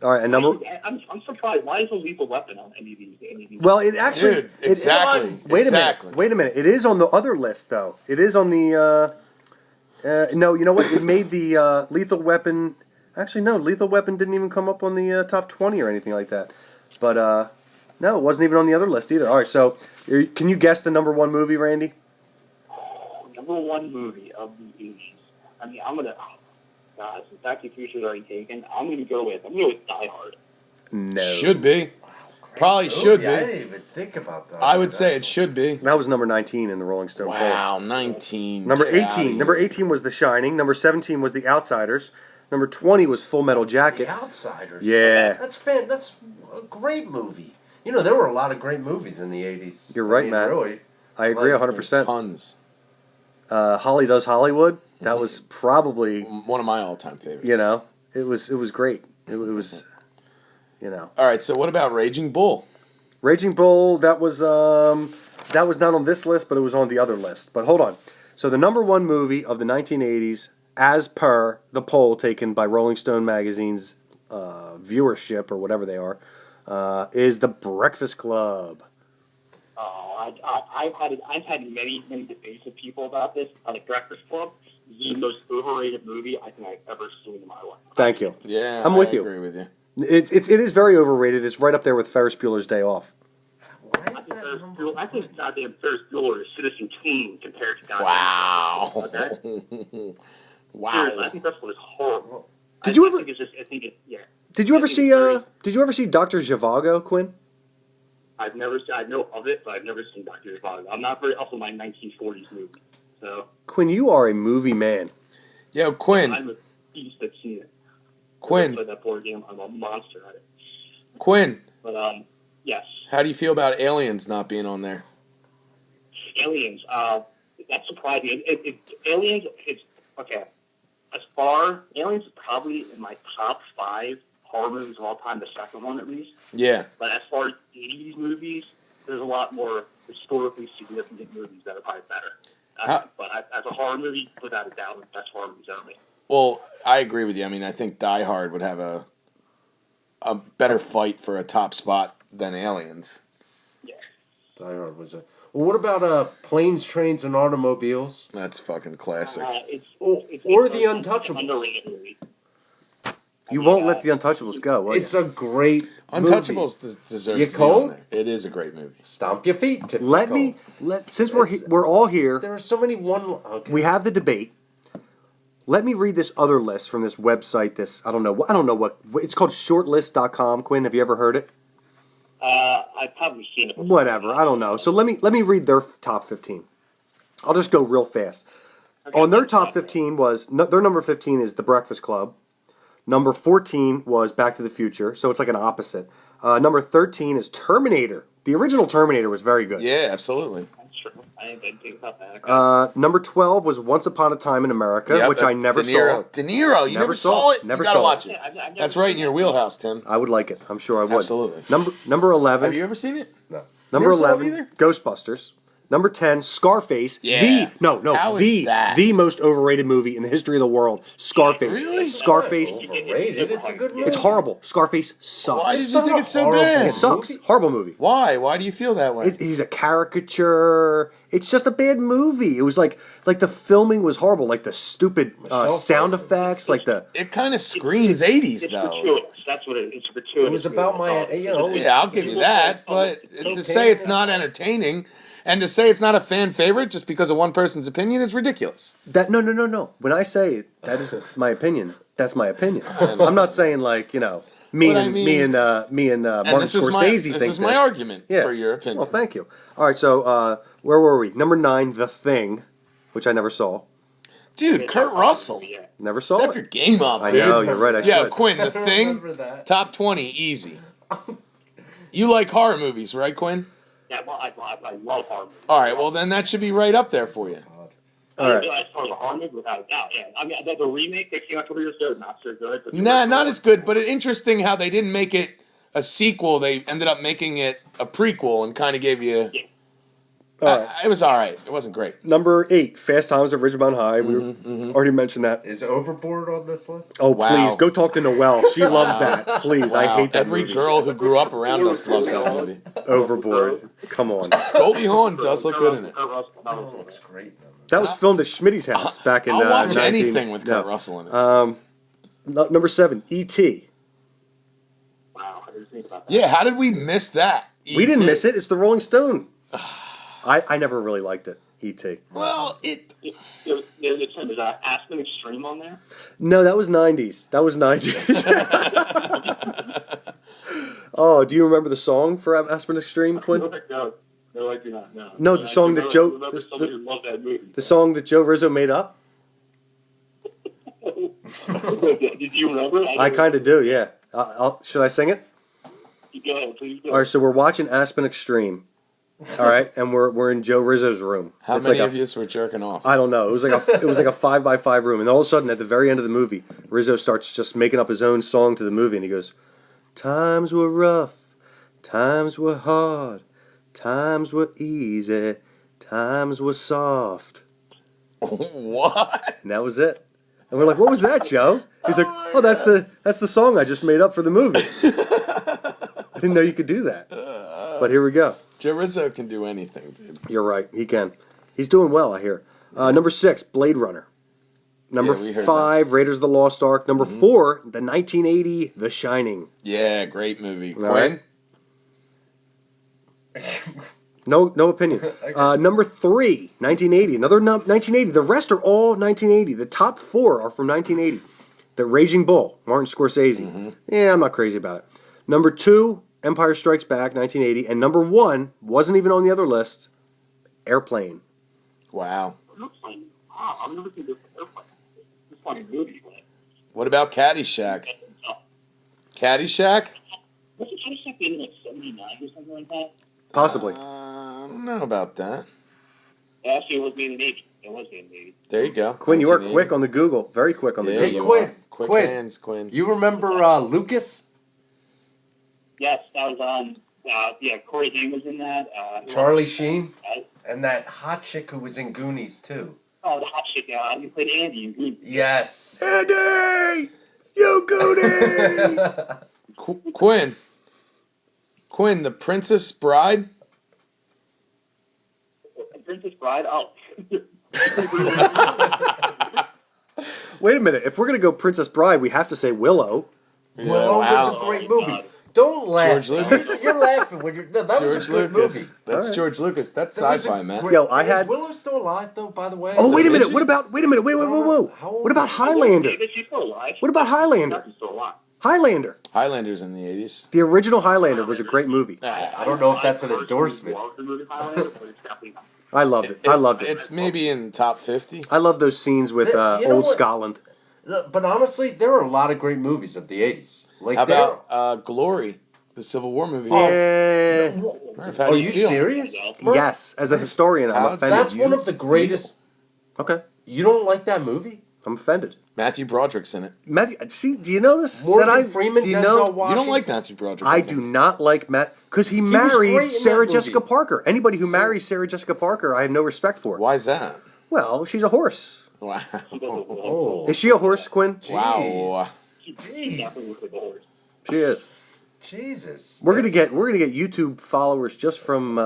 All right, and number.
I'm surprised. Why is a lethal weapon on any of these?
Well, it actually.
Dude, exactly.
Wait
exactly.
a minute. Wait a minute. It is on the other list, though. It is on the. No, you know what? It made the Lethal Weapon. Actually, no. Lethal Weapon didn't even come up on the top 20 or anything like that. But no, it wasn't even on the other list either. All right, so can you guess the number one movie, Randy?
Number one movie of the 80s. I mean, I'm gonna. God, since Back to the Future is already taken, I'm gonna go with Die Hard.
No.
Should be. Probably
movie.
should be.
I didn't even think about that.
I would say it should be.
That was number 19 in the Rolling Stone poll.
Wow, 19.
Number
Get outta
18.
here.
Number 18 was The Shining. Number 17 was The Outsiders. Number 20 was Full Metal Jacket.
The Outsiders.
Yeah.
That's a great movie. You know, there were a lot of great movies in the 80s.
You're right, Matt.
Really.
I agree
Like,
100%.
Tons.
Holly Does Hollywood. That was probably,
One of my all-time favorites.
it was great. It was,
All right, so what about Raging Bull?
Raging Bull. That was not on this list, but it was on the other list. But hold on. So the number one movie of the 1980s, as per the poll taken by Rolling Stone magazine's viewership or whatever they are, is The Breakfast Club.
Oh, I've had many debates with people about this. On The Breakfast Club, the most overrated movie I think I've ever seen in my life.
Thank you.
Yeah,
I'm with
I
you.
agree with you.
It is very overrated. It's right up there with Ferris Bueller's Day Off.
Why
I
is
think
that number
I think goddamn Ferris Bueller is Citizen Kane compared to goddamn.
Wow.
Okay?
Wow.
Seriously, I think that's what is horrible.
Did you
I
ever-
think it's just. I think it. Yeah.
Did you
I
ever
think
see
it's very-
Did you ever see Dr. Zhivago, Quinn?
I've never. I know of it, but I've never seen Dr. Zhivago. I'm not very up on my 1940s movie, so
Quinn, you are a movie man.
Yo, Quinn.
I'm a beast that's seen it. I
Quinn.
played that board game. I'm a monster at it.
Quinn.
But yes,
How do you feel about Aliens not being on there?
Aliens. That surprised me. Aliens. It's okay. Aliens is probably in my top 5 horror movies of all time. The second one, at least.
Yeah.
But as far as 80s movies, there's a lot more historically significant movies that are probably better. But as a horror movie, without a doubt, the best horror movies ever made.
Well, I agree with you. I mean, I think Die Hard would have a better fight for a top spot than Aliens.
Yeah.
Die Hard was a. Well, what about Planes, Trains, and Automobiles?
That's fucking classic.
Or The Untouchables.
Underrated movie.
You won't let The Untouchables go, will
It's
you?
a great movie.
Untouchables deserves
You
to be on
cold?
there. It is a great movie.
Stomp your feet. Tiffany
Let
Cole.
me since we're all here,
There are so many Okay.
we have the debate. Let me read this other list from this website. I don't know what it's called. Shortlist.com. Quinn, have you ever heard it?
I've probably seen it before.
Whatever, I don't know. So let me read their top 15. I'll just go real fast.
Okay,
On their
that's
top
not
15 was their number 15 is The Breakfast Club. Number 14 was Back to the Future, so it's like an opposite. Number 13 is Terminator. The original Terminator was very good.
Yeah, absolutely.
true. I didn't think about that.
Number 12 was Once Upon a Time in America,
Yep,
which I
that's
never
De Niro.
saw.
De Niro, you never saw it?
Never
You gotta
saw
watch
it.
it.
I've never
That's right in
seen
your
that.
wheelhouse, Tim.
I would like it. I'm sure I would.
Absolutely.
Number 11.
Have you ever seen it?
No.
Number
never saw it
11,
either?
Ghostbusters. Number 10, Scarface.
Yeah. How is
The
that?
the most overrated movie in the history of the world. Scarface.
Really?
Scarface.
Overrated. It's a good movie.
It's horrible. Scarface sucks.
Why did you think it's so
horrible
bad?
It sucks.
movie?
Horrible movie.
Why? Why do you feel that way?
He's a caricature. It's just a bad movie. It was like the filming was horrible. Like the stupid sound effects. Like the
It kind of screams 80s,
It's
though.
gratuitous. That's what it is. It's gratuitous.
It was about my,
Yeah, I'll give you that. But to say it's not entertaining and to say it's not a fan favorite just because of one person's opinion is ridiculous.
that. No. When I say that is my opinion, that's my opinion. I'm not saying like me
But I
and
mean-
Martin
this is
Scorsese
this
think
is my
this.
argument
Yeah.
for your opinion.
Well, thank you. All right, so where were we? Number 9, The Thing, which I never saw.
Dude, Kurt Russell.
Yeah.
Never saw
Step
it.
your game up,
I
dude.
know, you're right. I
Yeah,
should.
Quinn, The Thing,
remember that.
top 20, easy. You like horror movies, right, Quinn?
Yeah, well, I love horror movies.
All right, well, then that should be right up there for you.
All right.
As far as a horror movie, without a doubt, yeah. I mean, the remake that came out a couple years ago, not so good. But
Nah, not as good, but it's interesting how they didn't make it a sequel. They ended up making it a prequel and kind of gave you...
Yeah.
All right.
It was all right. It wasn't great.
Number 8, Fast Times at Ridgemont High. We already mentioned that.
Is Overboard on this list?
Oh,
Wow.
please, go talk to Noelle. She loves that. Please, I
Wow.
hate that
Every
movie.
girl who grew up around us loves that movie.
Overboard. Come on.
Goldie Hawn does look good in it.
Oh, looks great.
That was filmed at Schmitty's house back in
I'll watch
19
anything with Kurt
no.
Russell in it.
Number 7, E.T.
Wow, I didn't think about that.
Yeah, how did we miss that?
We didn't
E.T.?
miss it. It's the Rolling Stone. I never really liked it, E.T.
Well, it...
There's Aspen Extreme on there.
No, that was 90s. That was 90s. Oh, do you remember the song for Aspen Extreme, Quinn?
No, I do not. No.
No, the song that Joe-
Remember somebody who loved that movie.
The song that Joe Rizzo made up?
Did you remember?
I kind of do, yeah. Should I sing it?
Go ahead, please. Go
All right, so we're watching Aspen Extreme. All right, and we're in Joe Rizzo's room.
How
It's
many
like
of you were jerking off?
I don't know. It was like a 5x5 room, and all of a sudden, at the very end of the movie, Rizzo starts just making up his own song to the movie, and he goes, "Times were rough, times were hard, times were easy, times were soft."
What?
And that was it. And we're like, "What was that, Joe?" He's like, "Oh, that's the song I just made up for the movie." I didn't know you could do that. But here we go.
Joe Rizzo can do anything, dude.
You're right. He can. He's doing well, I hear. Number 6, Blade Runner. Number
Yeah, we heard
5, Raiders of the Lost Ark. Number 4, the 1980 The Shining.
Yeah, great movie.
All right. No opinion. Number 3, 1980. Another 1980. The rest are all 1980. The top 4 are from 1980. The Raging Bull, Martin Scorsese. Yeah, I'm not crazy about it. Number 2, Empire Strikes Back, 1980. And number 1, wasn't even on the other list, Airplane.
Wow.
Airplane. Wow, I've never seen this Airplane. It's a funny movie, but
What about Caddyshack? Caddyshack?
wasn't Caddyshack in like '79 or something like that?
Possibly.
I don't know about that.
Actually, it was made in '80. It was made in '80.
There you go.
Quinn, you are
1980.
quick on the Google. Very quick on the
Yeah,
Google.
you
Quinn,
are. Quick
Quinn.
hands, Quinn.
You remember Lucas?
Yes, that was on. Yeah, Corey Haim was in that.
Charlie Sheen?
Uh,
And that hot chick who was in Goonies, too.
Oh, the hot chick. You played Andy in Goonies.
Yes.
Andy! You goody!
Quinn. Quinn, The Princess Bride?
Princess Bride. Oh.
Wait a minute. If we're going to go Princess Bride, we have to say Willow.
Willow was a great movie.
God.
Don't laugh.
George Lucas.
You're laughing when you're. No, that was
George
a good
Lucas.
movie.
That's
All right.
George Lucas. That's
That was a
sci-fi, man.
great-
Yo, I had-
Is Willow still alive, though, by the way?
Oh, wait a
Is
minute.
she?
What about... Wait a minute. Wait, whoa.
How old
What about
is she?
Highlander?
Maybe she's still alive.
What about Highlander?
She's still alive.
Highlander.
Highlanders in the 80s.
The original Highlander was a great movie.
I don't know if that's an
I personally
endorsement.
love the movie Highlander, but it's definitely not.
I loved it. I loved it.
It's maybe in top 50.
I love those scenes with
You know
old
what?
Scotland.
But honestly, there were a lot of great movies of the 80s. Like
How about Glory? The Civil War movie.
Yeah.
Murph, how
Are
do
you
feel?
serious?
Yes. As a historian, I'm
How-
offended.
That's one of the greatest.
Okay.
You don't like that movie?
I'm offended.
Matthew Broderick's in it.
Matthew, see, do you notice
Morgan
that
Freeman,
do you
Denzel
know?
Washington.
You don't like Matthew Broderick.
I
think.
do not like Matt because he
was
married
great in
Sarah
that
Jessica
movie.
Parker. Anybody who marries Sarah Jessica Parker, I have no respect for.
Why is that?
Well, she's a horse.
Wow.
Oh,
Is she a horse, Quinn?
Wow.
Jeez.
She is.
Jesus.
We're gonna get YouTube followers just from me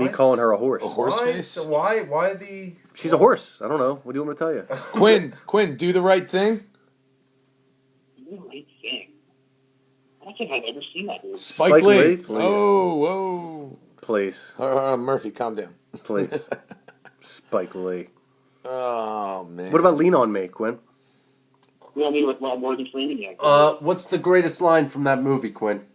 Why
calling
is-
her a horse.
A horse
Why?
face?
Why the?
She's a horse. I don't know. What do you want me to tell you?
Quinn, do the right thing.
The right thing. I don't think I've ever seen that movie.
Spike Lee.
Please.
Oh, whoa.
Please,
Murphy, calm down.
please. Spike Lee.
Oh, man.
What about Lean on Me, Quinn?
You know what I mean? With Morgan Freeman, yeah.
What's the greatest line from that movie, Quinn?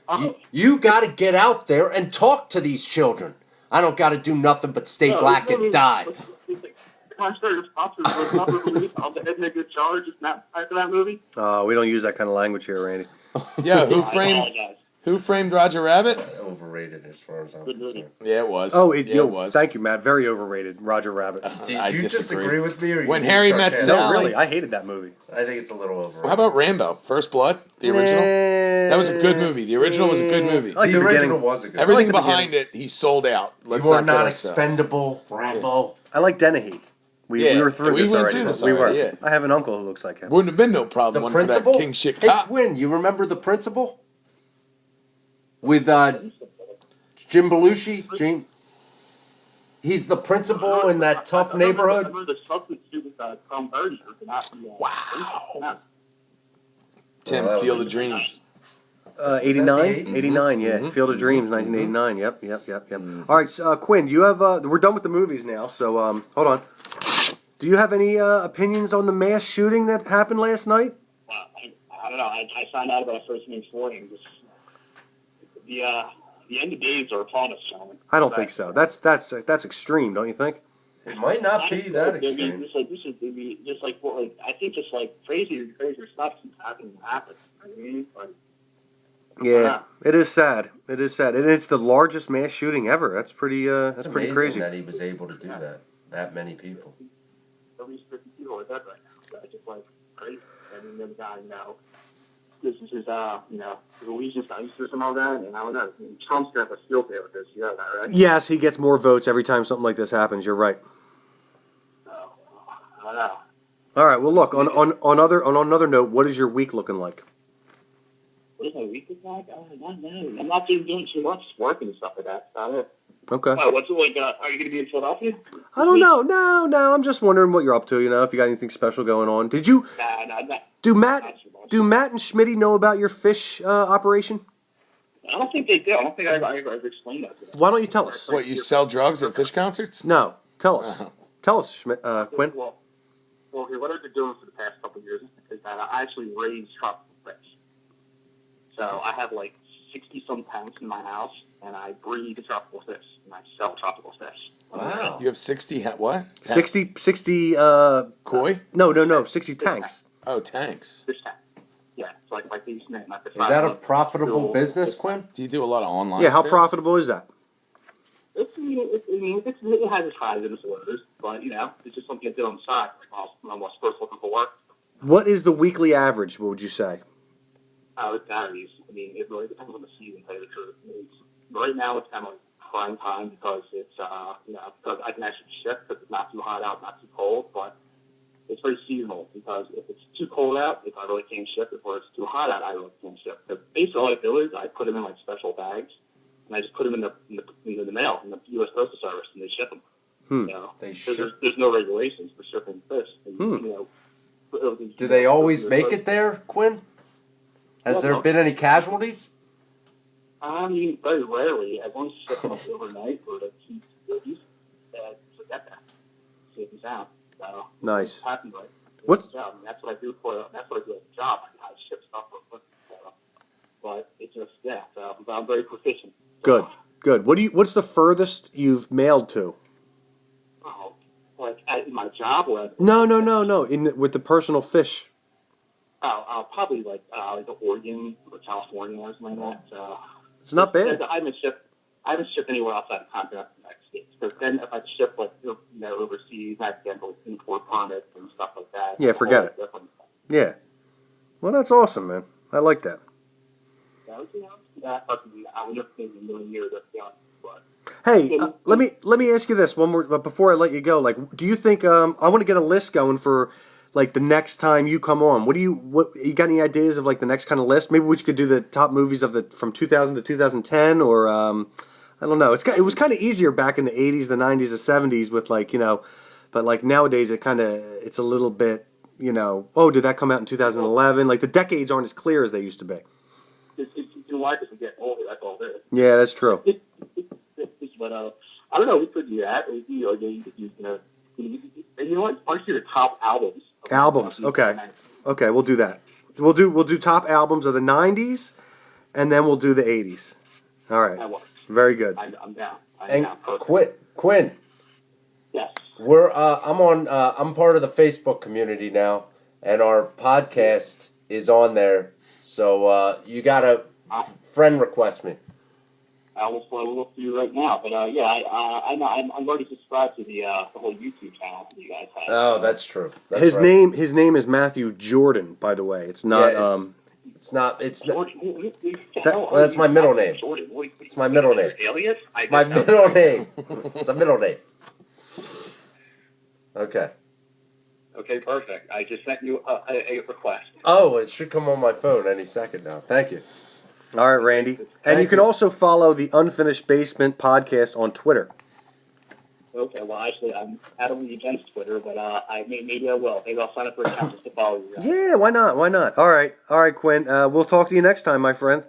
Oh,
You got to get out there and talk to these children. I don't got to do nothing but stay black and die.
Contrary to sponsors was not released. I'll go ahead and make a charge. It's not after that movie.
We don't use that kind of language here, Randy.
Yeah,
I apologize.
who framed Roger Rabbit?
Overrated as far as I'm
Good movie.
concerned.
Yeah, it was.
Oh,
it was.
Thank you, Matt. Very overrated. Roger Rabbit.
Did
I
you
disagree.
disagree with me, or you
When
being
Harry Met
sarcastic?
Sally.
No, really, I hated that movie.
I think it's a little overrated.
How about Rambo? First Blood, the original. That was a good movie. The original was a good movie.
I like
the
the
original
beginning.
was a good.
Everything
I like the
behind it, he sold out. Let's
You are
kid
not
ourselves.
expendable, Rambo.
I like Dennehy. We
Yeah,
were through
we
this
went
already.
through this
we
already,
were.
yeah.
I have an uncle who looks like him.
Wouldn't have been no problem.
The
one for
principal.
that king shit
Hey,
cop.
Quinn, you remember the principal? With Jim Belushi? He's the principal in that tough
I
neighborhood.
remember the substitute with Tom Brady.
Wow.
Well,
Tim,
that was
Field
a
of Dreams.
89?
the
89, yeah. Field of Dreams, 1989. Yep. All right, Quinn, you have. We're done with the movies now, so hold on. Do you have any opinions on the mass shooting that happened last night?
Well, I don't know. I found out about it first thing this morning. The end of days are upon us, gentlemen.
I don't think so. That's extreme, don't you think?
It might not be that extreme.
I think just like crazier stuff keeps happening. I mean,
Yeah, it is sad. It is sad, and it's the largest mass shooting ever. That's pretty. That's
It's
pretty
amazing
crazy.
that he was able to do that. That many people.
at least 50 people are dead right now. That's just like crazy. I mean, the guy, this is his, his allegiance to ISIS and all that, and I don't know. I mean, Trump's gonna have a field day with this. You know that, right?
Yes, he gets more votes every time something like this happens. You're right.
So, I don't know.
All right. Well, look. On another note, what is your week looking like?
What is my week look like? I'm not doing too much work and stuff like that. That's about it.
Okay.
What's it like? Are you going to be in Philadelphia?
I don't know. No. I'm just wondering what you're up to. You know, if you got anything special going on. Did you
Nah,
do
not too much.
Matt and Schmitty know about your fish operation?
I don't think they do. I don't think I've ever explained that to them.
Why don't you tell us?
What, you sell drugs at fish concerts?
No. Tell us. Tell us, Quinn.
Well, here, what I've been doing for the past couple of years is that I actually raise tropical fish. So I have like 60-some tanks in my house, and I breed tropical fish, and I sell tropical fish.
Wow.
You have 60, what?
60
Koi?
No, 60 tanks.
Oh, tanks.
Fish tank. Yeah, it's like these men. Like
Is that a profitable business, Quinn?
Do you do a lot of online
Yeah, how
sales?
profitable is that?
It has its highs and its lows, but it's just something I do on the side when I was first looking for work.
What is the weekly average, what would you say?
It varies. I mean, it really depends on the season, to tell you the truth. Right now, it's kind of like prime time because it's, because I can actually ship because it's not too hot out, not too cold, but it's very seasonal because if it's too cold out, if I really can't ship it, or it's too hot out, I really can't ship. Because basically all I do is I put them in like special bags, and I just put them in the mail, in the U.S. Postal Service, and they ship them.
They
There's no regulations for shipping fish. And,
Do they always make it there, Quinn? Has there been any casualties?
I mean, very rarely. I've only shipped them overnight for the keep goodies. Forget that. Safe and sound. So
Nice.
it's happened, right?
What's-
That's what I do for. That's what I do as a job. I ship stuff for. But it's just So I'm very proficient.
Good. What's the furthest you've mailed to?
Like at my job, or
No. With the personal fish.
Probably like Oregon or California or something like that.
It's not bad.
I haven't shipped anywhere outside of continental United States. Because then if I ship overseas, I have to get import permits and stuff like that.
Yeah, forget it. Yeah. Well, that's awesome, man. I like that.
I would never think in a million years that's beyond.
Hey, let me ask you this one more, but before I let you go, like, do you think I want to get a list going for like the next time you come on? What you got any ideas of like the next kind of list? Maybe we could do the top movies of the from 2000 to 2010, or I don't know. It was kind of easier back in the 80s, the 90s, the 70s with like but like nowadays it's a little bit oh, did that come out in 2011? Like the decades aren't as clear as they used to be.
It's life as we get older. That's all there is.
Yeah, that's true.
But I don't know. We could do that. You could use you know what? Why don't you do the top albums?
Albums. Okay. Okay, we'll do that. We'll do top albums of the 90s, and then we'll do the 80s. All right. Very good.
I'm down.
And Quinn.
Yes.
I'm part of the Facebook community now, and our podcast is on there. So you gotta friend request me.
I will look for you right now, but I'm already subscribed to the whole YouTube channel that you guys have.
Oh, that's true.
His name is Matthew Jordan, by the way. It's not.
It's not. It's not.
Well,
that's my middle name. It's my middle name.
Alias?
It's my middle name. It's a middle name. Okay.
Okay, perfect. I just sent you a request.
Oh, it should come on my phone any second now. Thank you.
All right, Randy. And you can also follow the Unfinished Basement podcast on Twitter.
Okay, well, actually, I'm adamantly against Twitter, but maybe I will. Maybe I'll sign up for an account just to follow you guys.
Yeah, why not? Why not? All right, Quinn. We'll talk to you next time, my friend.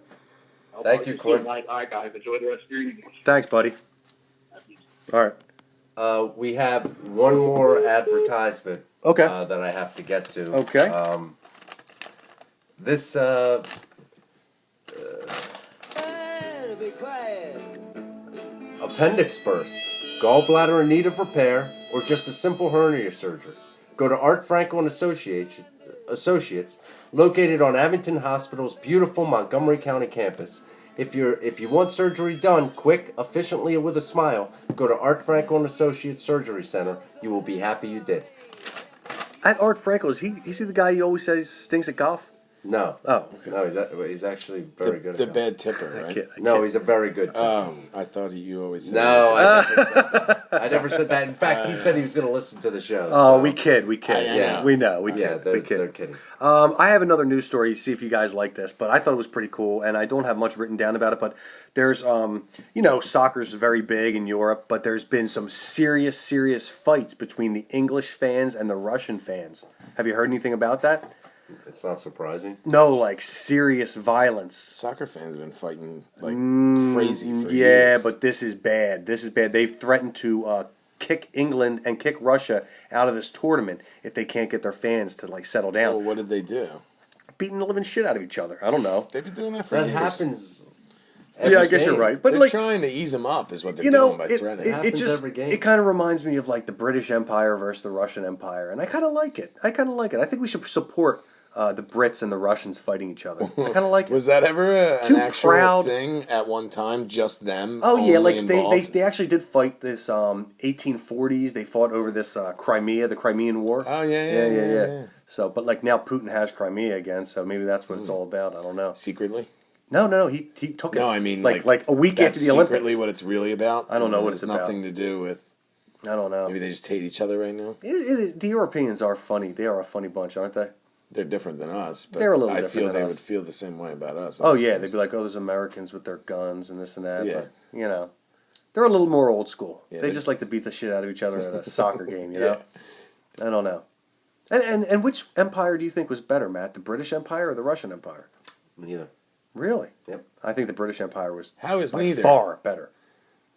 Thank you, Quinn.
All right, guys. Enjoy the rest of your evening.
Thanks, buddy. All right.
We have one more advertisement.
Okay.
That I have to get to.
Okay.
This.
Be quiet.
Appendix burst, gallbladder in need of repair, or just a simple hernia surgery. Go to Art Franco and Associates, located on Abington Hospital's beautiful Montgomery County campus. If you want surgery done quick, efficiently, and with a smile, go to Art Franco and Associates Surgery Center. You will be happy you did.
At Art Franco's, is he the guy you always says stinks at golf?
No.
Oh, okay.
No, he's actually very good at
The
golf.
bad tipper, right?
No, he's a very good tipper.
I thought you always said
No, I never said that. In fact, he said he was going to listen to the show.
Oh,
so.
we kid.
Yeah.
We know. We kid.
Yeah,
we kid.
they're kidding.
I have another news story. See if you guys like this, but I thought it was pretty cool, and I don't have much written down about it. But there's, soccer's very big in Europe, but there's been some serious fights between the English fans and the Russian fans. Have you heard anything about that?
It's not surprising.
No, like serious violence.
Soccer fans have been fighting like crazy for years.
Yeah, but this is bad. They've threatened to kick England and kick Russia out of this tournament if they can't get their fans to like settle down.
Well, what did they do?
Beating the living shit out of each other. I don't know.
They've been doing that for
That
years.
happens.
Yeah, I guess you're right. But
They're
like
trying to ease them up, is what they're doing by threatening.
happens every game.
It kind of reminds me of like the British Empire versus the Russian Empire, and I kind of like it. I think we should support the Brits and the Russians fighting each other. I kind of like it.
Was that ever an actual
proud
thing at one time? Just them?
Oh yeah, like
involved?
they actually did fight this 1840s. They fought over this Crimea, the Crimean War.
Oh yeah.
So, but like now Putin has Crimea again, so maybe that's what it's all about. I don't know.
Secretly?
No, he took it.
No, I mean
like a week after the Olympics.
Secretly, what it's really about.
I don't know what it's about.
Nothing to do with.
I don't know.
Maybe they just hate each other right now.
The Europeans are funny. They are a funny bunch, aren't they?
They're different than us, but
They're a little
I
different
feel
than
they
us.
would feel the same way about us.
Oh yeah, they'd be like, oh, there's Americans with their guns and this and that.
Yeah.
But they're a little more old school.
Yeah,
they
they-
just like to beat the shit out of each other at a soccer game. You know.
Yeah.
I don't know. And which empire do you think was better, Matt? The British Empire or the Russian Empire?
Neither.
Really?
Yep.
I think the British Empire was
How is
by
neither?
far better.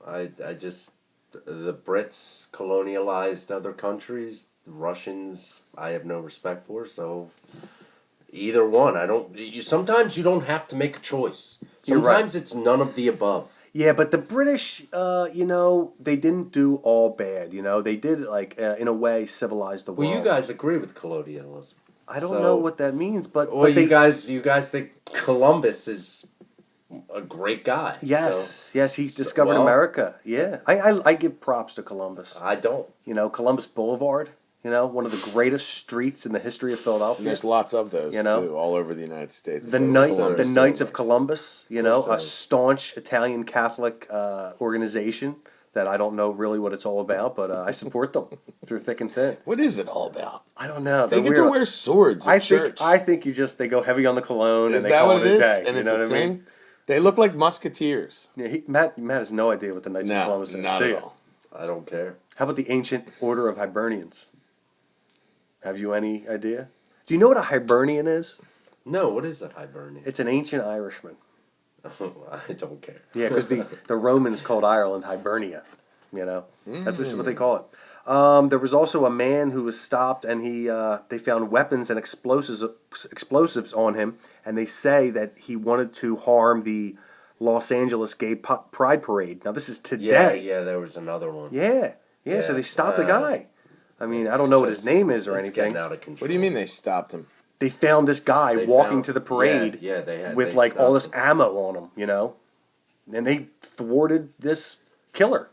The Brits colonialized other countries. The Russians, I have no respect for. So either one. Sometimes you don't have to make a choice.
You're right.
Sometimes it's none of the above.
Yeah, but the British, they didn't do all bad. They did, in a way, civilize the world.
Well, you guys agree with colonialism.
I don't know what that means, but
Well,
but
you guys think Columbus is a great guy?
yes,
So,
yes, he discovered
well,
America. Yeah, I give props to Columbus.
I don't.
Columbus Boulevard. One of the greatest streets in the history of
And
Philadelphia.
there's lots of those
You know?
too, all over the United States.
The
Those
night,
corners.
the Knights of Columbus.
What's
A
that?
staunch Italian Catholic organization that I don't know really what it's all about, but I support them through thick and thin.
What is it all about?
I don't know.
They
They're
get to
weird.
wear swords at church.
I think they go heavy on the cologne
Is
and they
that
call
what
it
it
a
is?
day.
And
You
it's
know
a
what I mean?
thing? They look like musketeers.
Yeah, Matt has no idea what the Knights of
No,
Columbus is,
not
do
at
you?
all.
I don't care.
How about the ancient order of Hibernians? Have you any idea? Do you know what a Hibernian is?
No, what is a Hibernian?
It's an ancient Irishman.
I don't care.
Yeah, because the Romans called Ireland Hibernia. That's what they call it. There was also a man who was stopped, and they found weapons and explosives on him, and they say that he wanted to harm the Los Angeles Gay Pride Parade. Now this is today.
Yeah, there was another one.
Yeah. So they stopped the guy. I mean, I don't know what his name is or
It's
anything.
getting out of control.
What do you mean they stopped him?
They found this guy
They
walking
found-
to the parade
Yeah, they
with
they
like all this
stopped
ammo on him, and they thwarted this killer.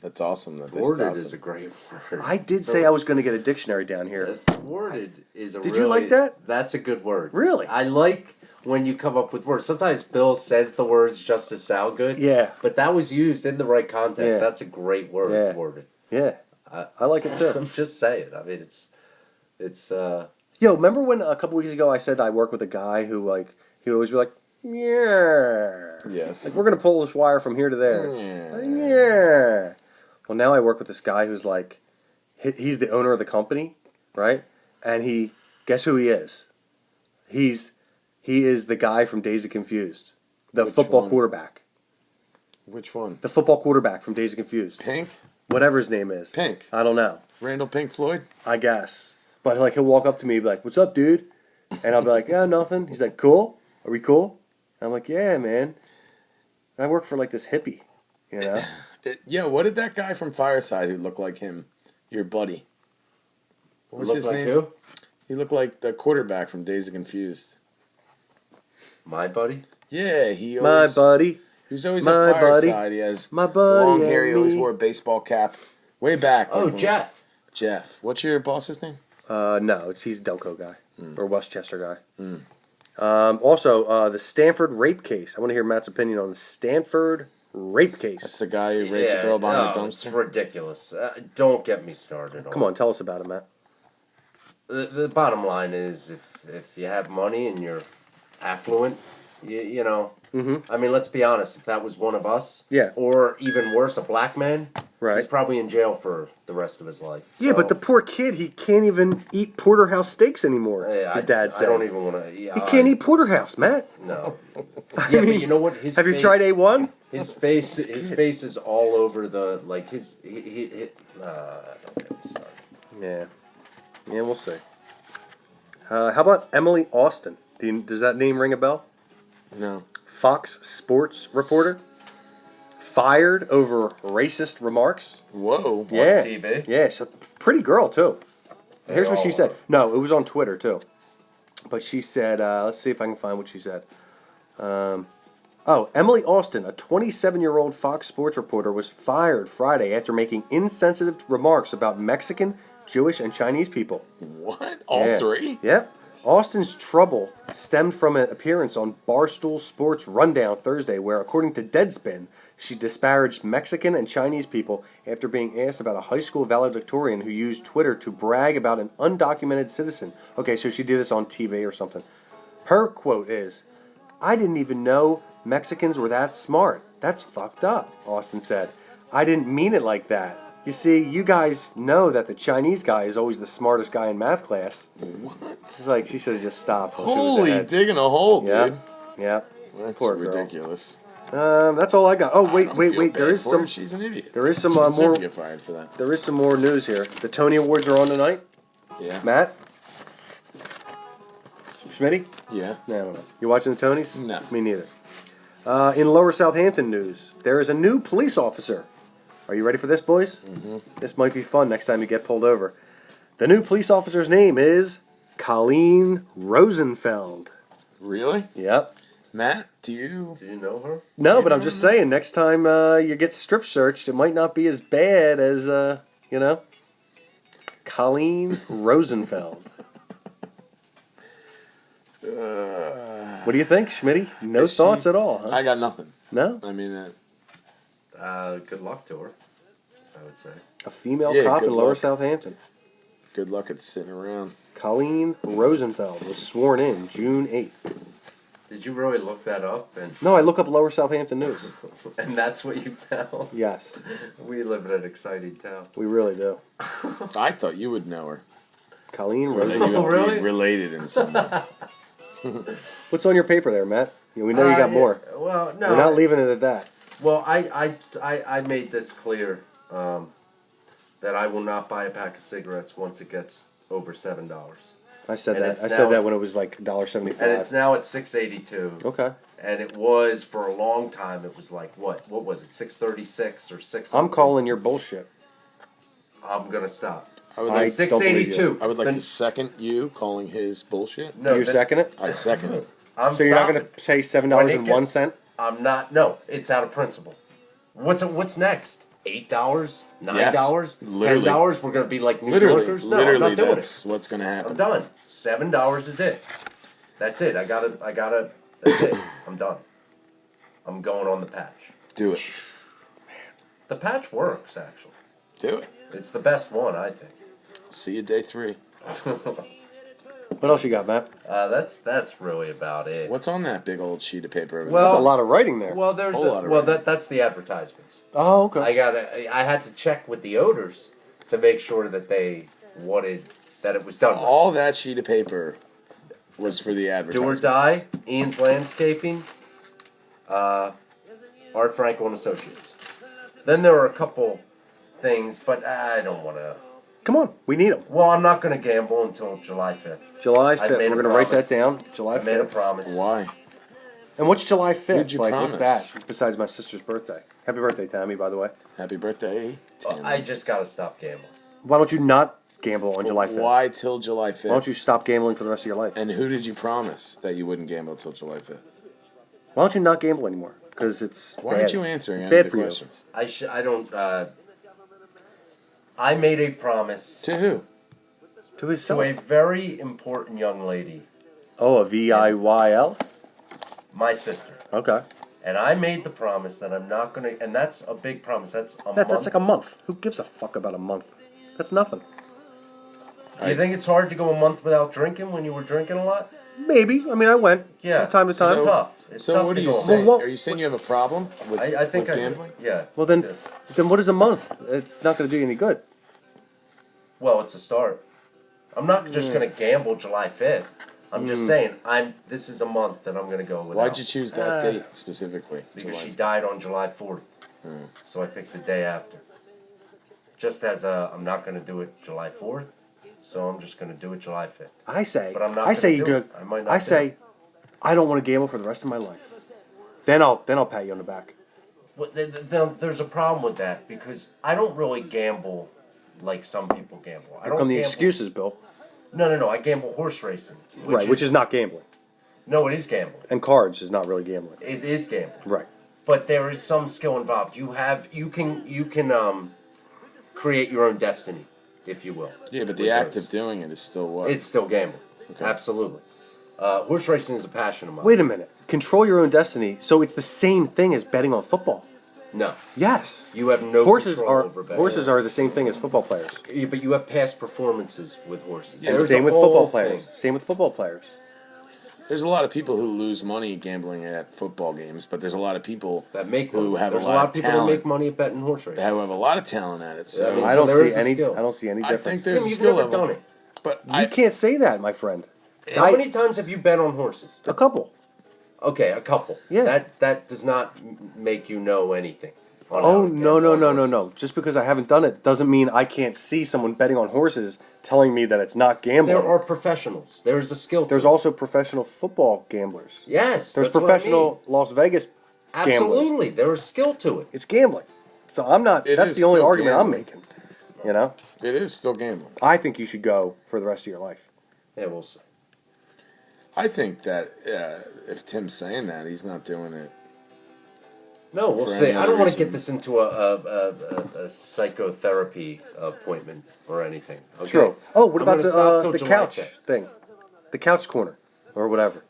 That's awesome that they
Thwarted
stopped
is a
him.
great word.
I did say I was going to get a dictionary down here.
Thwarted is a
Did
really...
you like that?
That's a good word.
Really?
I like when you come up with words. Sometimes Bill says the words just to sound good.
Yeah.
But that was used in the right context.
Yeah.
That's a great word,
Yeah.
thwarted.
Yeah, I like it too.
I'm just saying. I mean, it's
Yo, remember when a couple weeks ago I said I work with a guy who he would always be like, yeah,
Yes.
like we're gonna pull this wire from here to there, yeah. Well, now I work with this guy who's like, he's the owner of the company, right? And guess who he is? He is the guy from Days of Confused, the
Which
football
one?
quarterback,
Which one?
the football quarterback from Days of Confused,
Pink?
whatever his name is.
Pink.
I don't know.
Randall Pink Floyd?
I guess. But he'll walk up to me and be like, "What's up, dude?" And I'll be like, "Yeah, nothing." He's like, "Cool? Are we cool?" I'm like, "Yeah, man. I work for like this hippie, you know."
Yeah, what did that guy from Fireside who looked like him, your buddy? What was
look
his
like
name?
who?
He looked like the quarterback from Days of Confused.
My buddy.
Yeah, he
My
always...
buddy,
He was always
my
at
buddy,
Fireside. He has
my buddy,
long hair. He
and
always
me.
wore a baseball cap. Way back.
Oh,
like when-
Jeff.
Jeff. What's your boss's name?
No, he's a Delco guy or Westchester guy. Also, the Stanford rape case. I want to hear Matt's opinion on the Stanford rape case.
That's the guy who raped a girl behind the
It's
dumpster.
ridiculous. Don't get me started.
Come on, tell us about it, Matt.
The bottom line is, if you have money and you're affluent, you know. I mean, let's be honest. If that was one of us,
Yeah.
or even worse, a black man,
Right.
he's probably in jail for the rest of his life.
Yeah, but the poor kid, he can't even eat porterhouse steaks anymore. His dad said.
I don't even want to.
He can't eat porterhouse, Matt.
No. Yeah, but you know what?
Have you tried A1?
His face is all over the like his. Don't get me started.
Yeah. Yeah, we'll see. How about Emily Austin? Does that name ring a bell?
No.
Fox Sports reporter. Fired over racist remarks.
Whoa.
Yeah.
TV?
Yeah, so pretty girl, too. Here's what she
all
said. No, it was on Twitter, too. But she said, let's see if I can find what she said. Emily Austin, a 27-year-old Fox Sports reporter, was fired Friday after making insensitive remarks about Mexican, Jewish, and Chinese people.
What? All
Yeah.
three?
Yep. Austin's trouble stemmed from an appearance on Barstool Sports Rundown Thursday, where, according to Deadspin, she disparaged Mexican and Chinese people after being asked about a high school valedictorian who used Twitter to brag about an undocumented citizen. Okay, so she did this on TV or something. Her quote is, "I didn't even know Mexicans were that smart. That's fucked up," Austin said. "I didn't mean it like that. You see, you guys know that the Chinese guy is always the smartest guy in math class."
What?
It's like she should have just stopped. while she was
Holy
ahead.
digging a hole,
Yeah,
dude.
yeah.
That's
Poor girl.
ridiculous.
That's all I got. Oh,
I
wait,
don't
wait,
feel
wait.
bad
There is
for her.
some.
She's an idiot.
There is some
She deserved
more.
to get fired for that.
There is some more news here. The Tony Awards are on tonight.
Yeah.
Matt, Schmitty.
Yeah.
No, I don't know. You watching the Tonys?
No.
Me neither. In Lower Southampton news, there is a new police officer. Are you ready for this, boys? Mm-hmm. This might be fun next time you get pulled over. The new police officer's name is Colleen Rosenfeld.
Really?
Yep.
Matt, do you?
Do you know her?
No, but I'm just saying, next time you get strip searched, it might not be as bad as, Colleen Rosenfeld. What do you think, Schmitty? No
Is she-
thoughts at all, huh?
I got nothing.
No?
I mean,
Good luck to her, I would say.
A female
Yeah,
cop
good
in Lower
luck.
Southampton.
good luck at sitting around.
Colleen Rosenfeld was sworn in June 8th.
Did you really look that up?
No, I look up Lower Southampton News.
And that's what you found?
Yes,
We live in an exciting town.
we really do.
I thought you would know her.
Colleen
Or that you
Rosenfeld.
would
really?
be related in some way.
What's on your paper there, Matt? We know you got more.
Well, no.
We're not leaving it at that.
Well, I made this clear that I will not buy a pack of cigarettes once it gets over $7.
I said
And
that.
it's
I
now-
said that when it was like
And it's
$1.75.
now at $6.82.
Okay.
And it was for a long time. It was like what? What was it? 6.36 or 6.
I'm calling your bullshit.
I'm gonna stop.
I would
I
like,
don't believe you.
6.82.
I would like
Then-
to second you calling his bullshit.
No,
you
then-
second it?
I second it.
I'm
So you're not
stopping.
going to pay $7.01?
I'm not. No, it's out of principle. What's next? $8, $9,
Yes, literally.
$10. We're gonna be like New
Literally,
Yorkers. No,
literally,
I'm not doing
that's
it.
what's going to happen.
I'm done. $7 is it. That's it. I gotta. That's it. I'm done. I'm going on the patch.
Do it.
The patch works actually.
Do it.
It's the best one, I think.
See you day 3.
What else you got, Matt?
That's really about it.
What's on that big old sheet of paper over
Well-
That's a lot of writing there.
Well, there's
Whole lot of writing.
that's the advertisements.
Oh, okay.
I had to check with the odors to make sure that they wanted that it was done right.
All that sheet of paper was for the
Do or
advertisement.
Die, Ian's Landscaping, Art Franco and Associates. Then there are a couple things, but I don't want to.
Come on. We need them.
Well, I'm not going to gamble until July 5th.
July
I
5th.
made
We're
a
going to write
promise.
that down. July
I made a
5th.
promise.
Why?
And what's July 5th?
Who'd you
like, what's
promise?
that? Besides my sister's birthday. Happy birthday, Tammy, by the way.
Happy birthday, Tammy.
I just got to stop gambling.
Why don't you not gamble on July 5th?
Why till July 5th?
Why don't you stop gambling for the rest of your life?
And who did you promise that you wouldn't gamble till July 5th?
Why don't you not gamble anymore? Because it's
Why
bad.
aren't you answering
It's
any of
bad
the
for you.
questions?
I don't. I made a promise
To who?
To
to
himself.
a very important young lady,
Oh, a VIYL?
my sister.
Okay.
And I made the promise that I'm not going to, and that's a big promise. That's a month.
That's like a month. Who gives a fuck about a month? That's nothing.
Do you think it's hard to go a month without drinking when you were drinking a lot?
Maybe. I mean, I went
Yeah.
from time to time.
It's tough. It's
So
tough
what
to
are you
go a
saying?
month.
Well,
Are you saying you have a problem with,
I think
with
I do.
gambling?
Yeah.
Well, then,
Yeah.
then what is a month? It's not going to do you any good.
Well, it's a start. I'm not just going to gamble July 5th. I'm just saying this is a month that I'm going to go without.
Why'd you choose that date specifically?
Because
July
she died on July 4th. So I picked the day after. Just as I'm not going to do it July 4th, so I'm just going to do it July 5th.
I say,
But I'm not
I say
gonna
you
do
good.
it. I might not
I
do
say,
it.
I don't want to gamble for the rest of my life. Then I'll pat you on the back.
Well, there's a problem with that because I don't really gamble like some people gamble. I
Here
don't
come the
gamble.
excuses, Bill.
No. I gamble horse racing.
Which is not gambling.
No, it is gambling.
And cards is not really gambling.
It is gambling.
Right.
But there is some skill involved. You can create your own destiny, if you will.
Yeah, but
with
the act
those.
of doing it is still what?
It's still gambling.
Okay.
Absolutely. Horse racing is a passion of mine.
Wait a minute. Control your own destiny. So it's the same thing as betting on football.
No.
Yes.
You have no
horses
control
are
over betting.
horses are the same thing as football players.
Yeah, but you have past performances with horses.
Yeah,
And
There's
same
the
with
whole
football
thing.
players. Same with football players.
There's a lot of people who lose money gambling at football games, but there's a lot of people
That make
who
money.
have
There's
a lot of
of people
talent.
that make money at betting horse racing.
who have a lot of talent at it. So
I mean,
I
so
don't
there is
see
a
any.
skill.
I don't see any
I
difference.
think there's
Tim,
a
you've
skill
never
level.
done it.
But
You can't say that, my friend.
How many times have you bet on horses?
A couple.
Okay, a couple.
Yeah.
That does not make you know anything. on
Oh
how to
no
gamble
no
on
no no
horses.
no! Just because I haven't done it doesn't mean I can't see someone betting on horses telling me that it's not gambling.
There are professionals. There's a skill.
There's
to it.
also professional football gamblers.
Yes.
There's
that's what I
professional
mean.
Las Vegas gamblers.
Absolutely, there is skill to it.
It's gambling. So I'm not.
It
That's
is
the only
still
argument
gambling.
I'm making. You know,
it is still gambling.
I think you should go for the rest of your life.
Yeah, we'll see.
I think that if Tim's saying that, he's not doing it.
No, we'll
For
see.
any
I
other
don't want to
reason.
get this into a psychotherapy appointment or anything. Okay?
True. Oh, what
I'm
about
gonna stop till
the
July
couch
5th.
thing? The couch corner or whatever.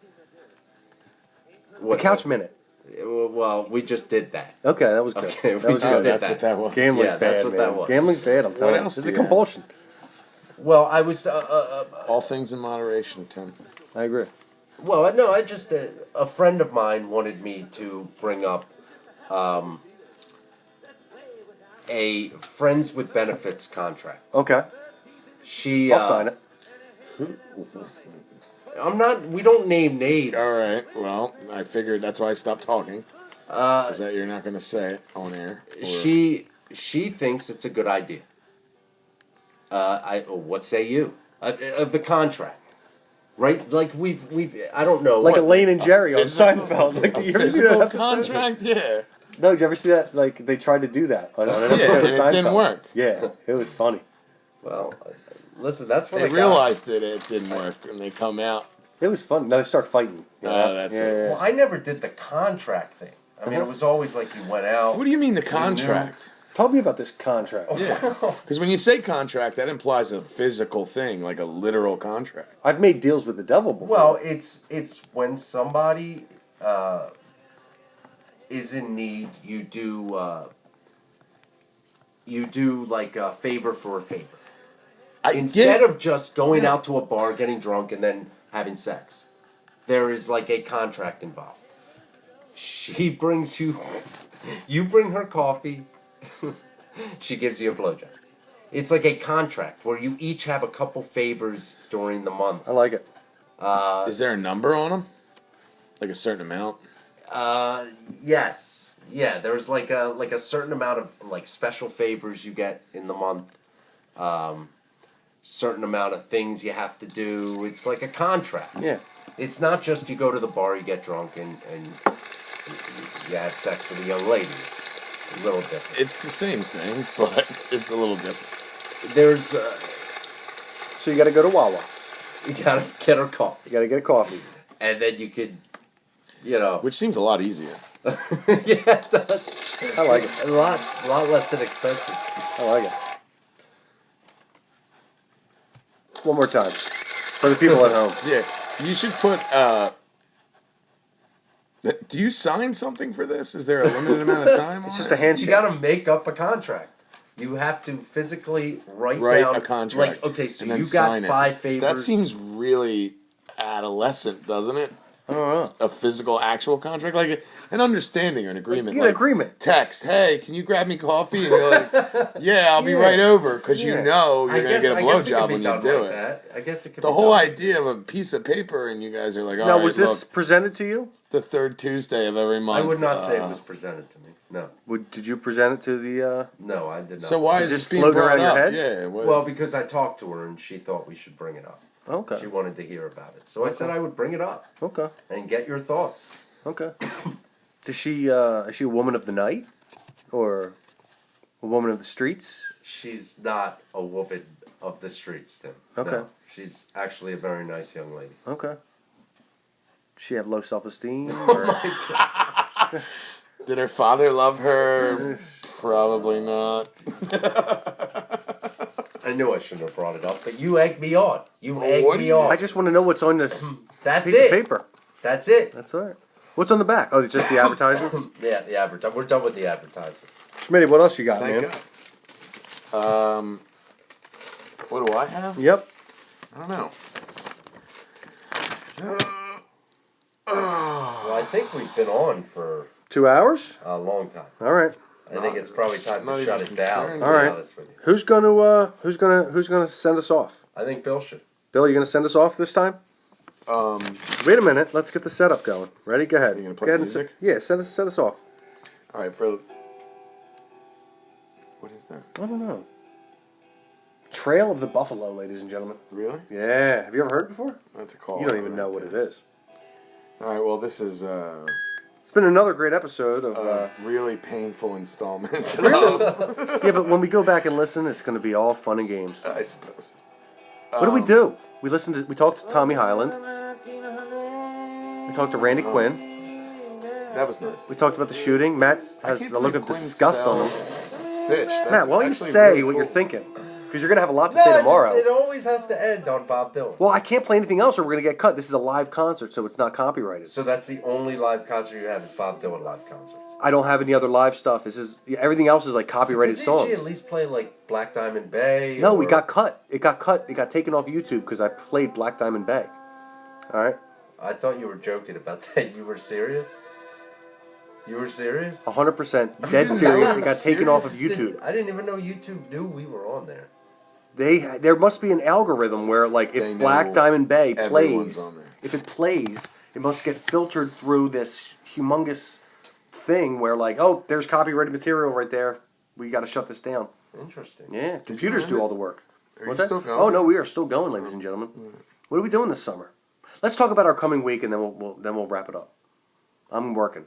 What,
The couch minute.
Well, we just did that.
Okay, that was good.
Okay,
that
we
was
just
good.
did
That's what that was.
Gambling's
Yeah,
bad,
that's what
man.
that was.
Gambling's bad. I'm telling you.
else
It's
do
a
you have?
compulsion.
Well, I was.
All things in moderation, Tim.
I agree.
Well, no, I just a friend of mine wanted me to bring up a friends with benefits contract.
Okay,
She.
I'll sign it.
I'm not. We don't name names.
All right. Well, I figured that's why I stopped talking. Is that you're not going to say it on air? Or...
She thinks it's a good idea. What say you of the contract? Right, like we've I don't know.
Like
what,
Elaine and Jerry on
physical-
Seinfeld. Like,
a
you ever see that
physical
episode?
contract? Yeah.
No, did you ever see that? Like, they tried to do that on an
Yeah,
episode
and
of Seinfeld.
it didn't work.
Yeah, it was funny.
Well, listen, that's what
They
I got.
realized it didn't work, and they come out.
It was fun. No, they start fighting.
Oh, that's it.
Well, I never did the contract thing. I mean, it was always like you went out.
What do you mean the contract?
Talk to me about this contract.
Yeah. Because when you say contract, that implies a physical thing, like a literal contract.
I've made deals with the devil before.
Well, it's when somebody is in need, you do like a favor for a favor. Instead of just going out to a bar, getting drunk, and then having sex, there is like a contract involved. She brings you, you bring her coffee, she gives you a blowjob. It's like a contract where you each have a couple favors during the month.
I like it.
Is there a number on them? Like a certain amount?
Yes. Yeah, there's like a certain amount of like special favors you get in the month. Certain amount of things you have to do. It's like a contract.
Yeah.
It's not just you go to the bar, you get drunk, and you have sex with a young lady. It's a little different.
It's the same thing, but it's a little different.
There's
So you got to go to Wawa.
you gotta get her coffee,
You got to get a coffee.
and then you could, you know,
Which seems a lot easier.
yeah, it does.
I like it.
A lot less inexpensive.
I like it. One more time. For the people at home.
Yeah. You should put, do you sign something for this? Is there a limited amount of time on
It's just
it?
a handshake.
You gotta make up a contract. You have to physically write down
a contract.
Like, okay, so
and then
you
sign
got
it.
5 favors.
That seems really adolescent, doesn't it?
I don't know.
A physical, actual contract, like an understanding or an agreement.
Get an agreement.
Text, hey, can you grab me coffee? And you're like, yeah, I'll be right over, because you
Yeah.
know you're gonna get a
I guess it
blowjob
could be
when you
done
do
like
it.
that. I guess it could
The
be
whole
done.
idea of a piece of paper, and you guys are like, all
Now,
right,
was this
look,
presented to you?
the third Tuesday of every month.
I would not say it was presented to me. No,
Did you present it to the...
no, I did not.
So why
Is
is
this
this being
floating
brought
around your
up?
head?
Yeah. What,
Well, because I talked to her and she thought we should bring it up.
Okay.
She wanted to hear about it, so I said I would bring it up
Okay.
and get your thoughts.
Okay. Is she a woman of the night? Or a woman of the streets?
She's not a woman of the streets, Tim.
Okay.
No, she's actually a very nice young lady.
Okay. Does she have low self-esteem?
did her father love her? Probably not.
I knew I shouldn't have brought it up, but you egged me on. You
what
egged
do
me
you-
on.
I just want to know what's on this
That's
piece
it.
of paper.
That's it.
That's all right. What's on the back? Oh, it's just the advertisements?
Yeah, the advertise. We're done with the advertisements.
Schmitty, what else you got,
Thank
man?
God. What do I have?
Yep.
I don't know.
Well, I think we've been on for
2 hours?
a long time.
All right.
I think it's probably time
Not
to
even
shut it down.
concerned.
To
All
be
right.
honest with you.
Who's gonna send us off?
I think Bill should.
Bill, you gonna send us off this time? Wait a minute. Let's get the setup going. Ready? Go ahead.
You gonna put
Go ahead
music?
yeah, set us off.
All right, for what is that?
I don't know. Trail of the Buffalo, ladies and gentlemen.
Really?
Yeah. Have you ever heard it before?
That's a call.
You don't even know what it is.
All right. Well, this is
It's been another great episode of.
a really painful installment.
Yeah, but when we go back and listen, it's going to be all fun and games.
I suppose.
What do we do? We talked to Tommy Highland. We talked to Randy Quinn.
That was nice.
We talked about the shooting. Matt
I
has
can't
a look
believe
of
Quinn
disgust on him.
sells fish. That's
Matt, why don't you
actually
say
really
what you're
cool.
thinking? Because you're gonna have a lot to
No,
say tomorrow.
it always has to end on Bob Dylan.
Well, I can't play anything else, or we're gonna get cut. This is a live concert, so it's not copyrighted.
So that's the only live concert you have is Bob Dylan live concerts.
I don't have any other live stuff. Everything else is like copyrighted
so
songs.
Did you at least play like Black Diamond Bay?
No, we got cut. It got cut. It got taken off YouTube because I played Black Diamond Bay. All right.
I thought you were joking about that. You were serious? You were serious?
100% dead serious. It got taken off of YouTube.
I didn't even know YouTube knew we were on there.
There must be an algorithm where, like,
They
if
know
Black Diamond Bay
everyone's
plays,
on there.
if it plays, it must get filtered through this humongous thing where, like, oh, there's copyrighted material right there. We got to shut this down.
Interesting.
Yeah, computers do all the work.
Are
What's
you
that?
still going?
Oh no, we are still going, ladies and gentlemen. What are we doing this summer? Let's talk about our coming week, and then we'll wrap it up. I'm working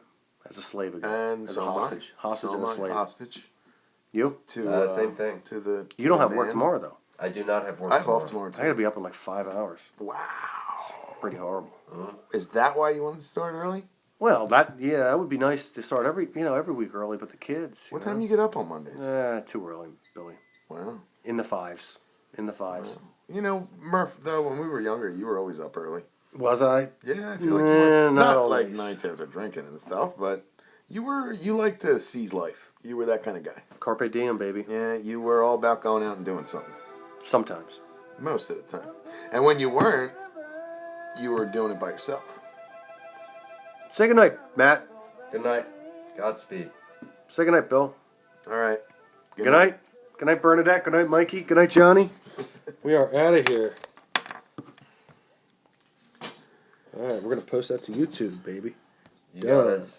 as a slave again,
And
as
so
a hostage,
so
and a
am I.
slave.
Hostage.
You?
Same thing.
To the.
You don't
the
have work
man.
tomorrow though.
I do not have work
I have off tomorrow
I gotta
too.
be up in like 5 hours.
Wow.
Pretty horrible.
Is that why you wanted to start early?
Well, that would be nice to start every week early, but the kids.
What time you get up on Mondays?
Too early, Billy.
Wow.
In the fives.
You know, Murph, though, when we were younger, you were always up early.
Was I?
Yeah, I feel like you were.
Not
Not like
always.
nights after drinking and stuff, but you like to seize life. You were that kind of guy.
Carpe diem, baby.
Yeah, you were all about going out and doing something.
Sometimes.
Most of the time. And when you weren't, you were doing it by yourself.
Say goodnight, Matt.
Good night. Godspeed.
Say goodnight, Bill.
All right.
Good night. Good night, Bernadette. Good night, Mikey. Good night, Johnny. We are out of here. All right, we're going to post that to YouTube, baby.
You got us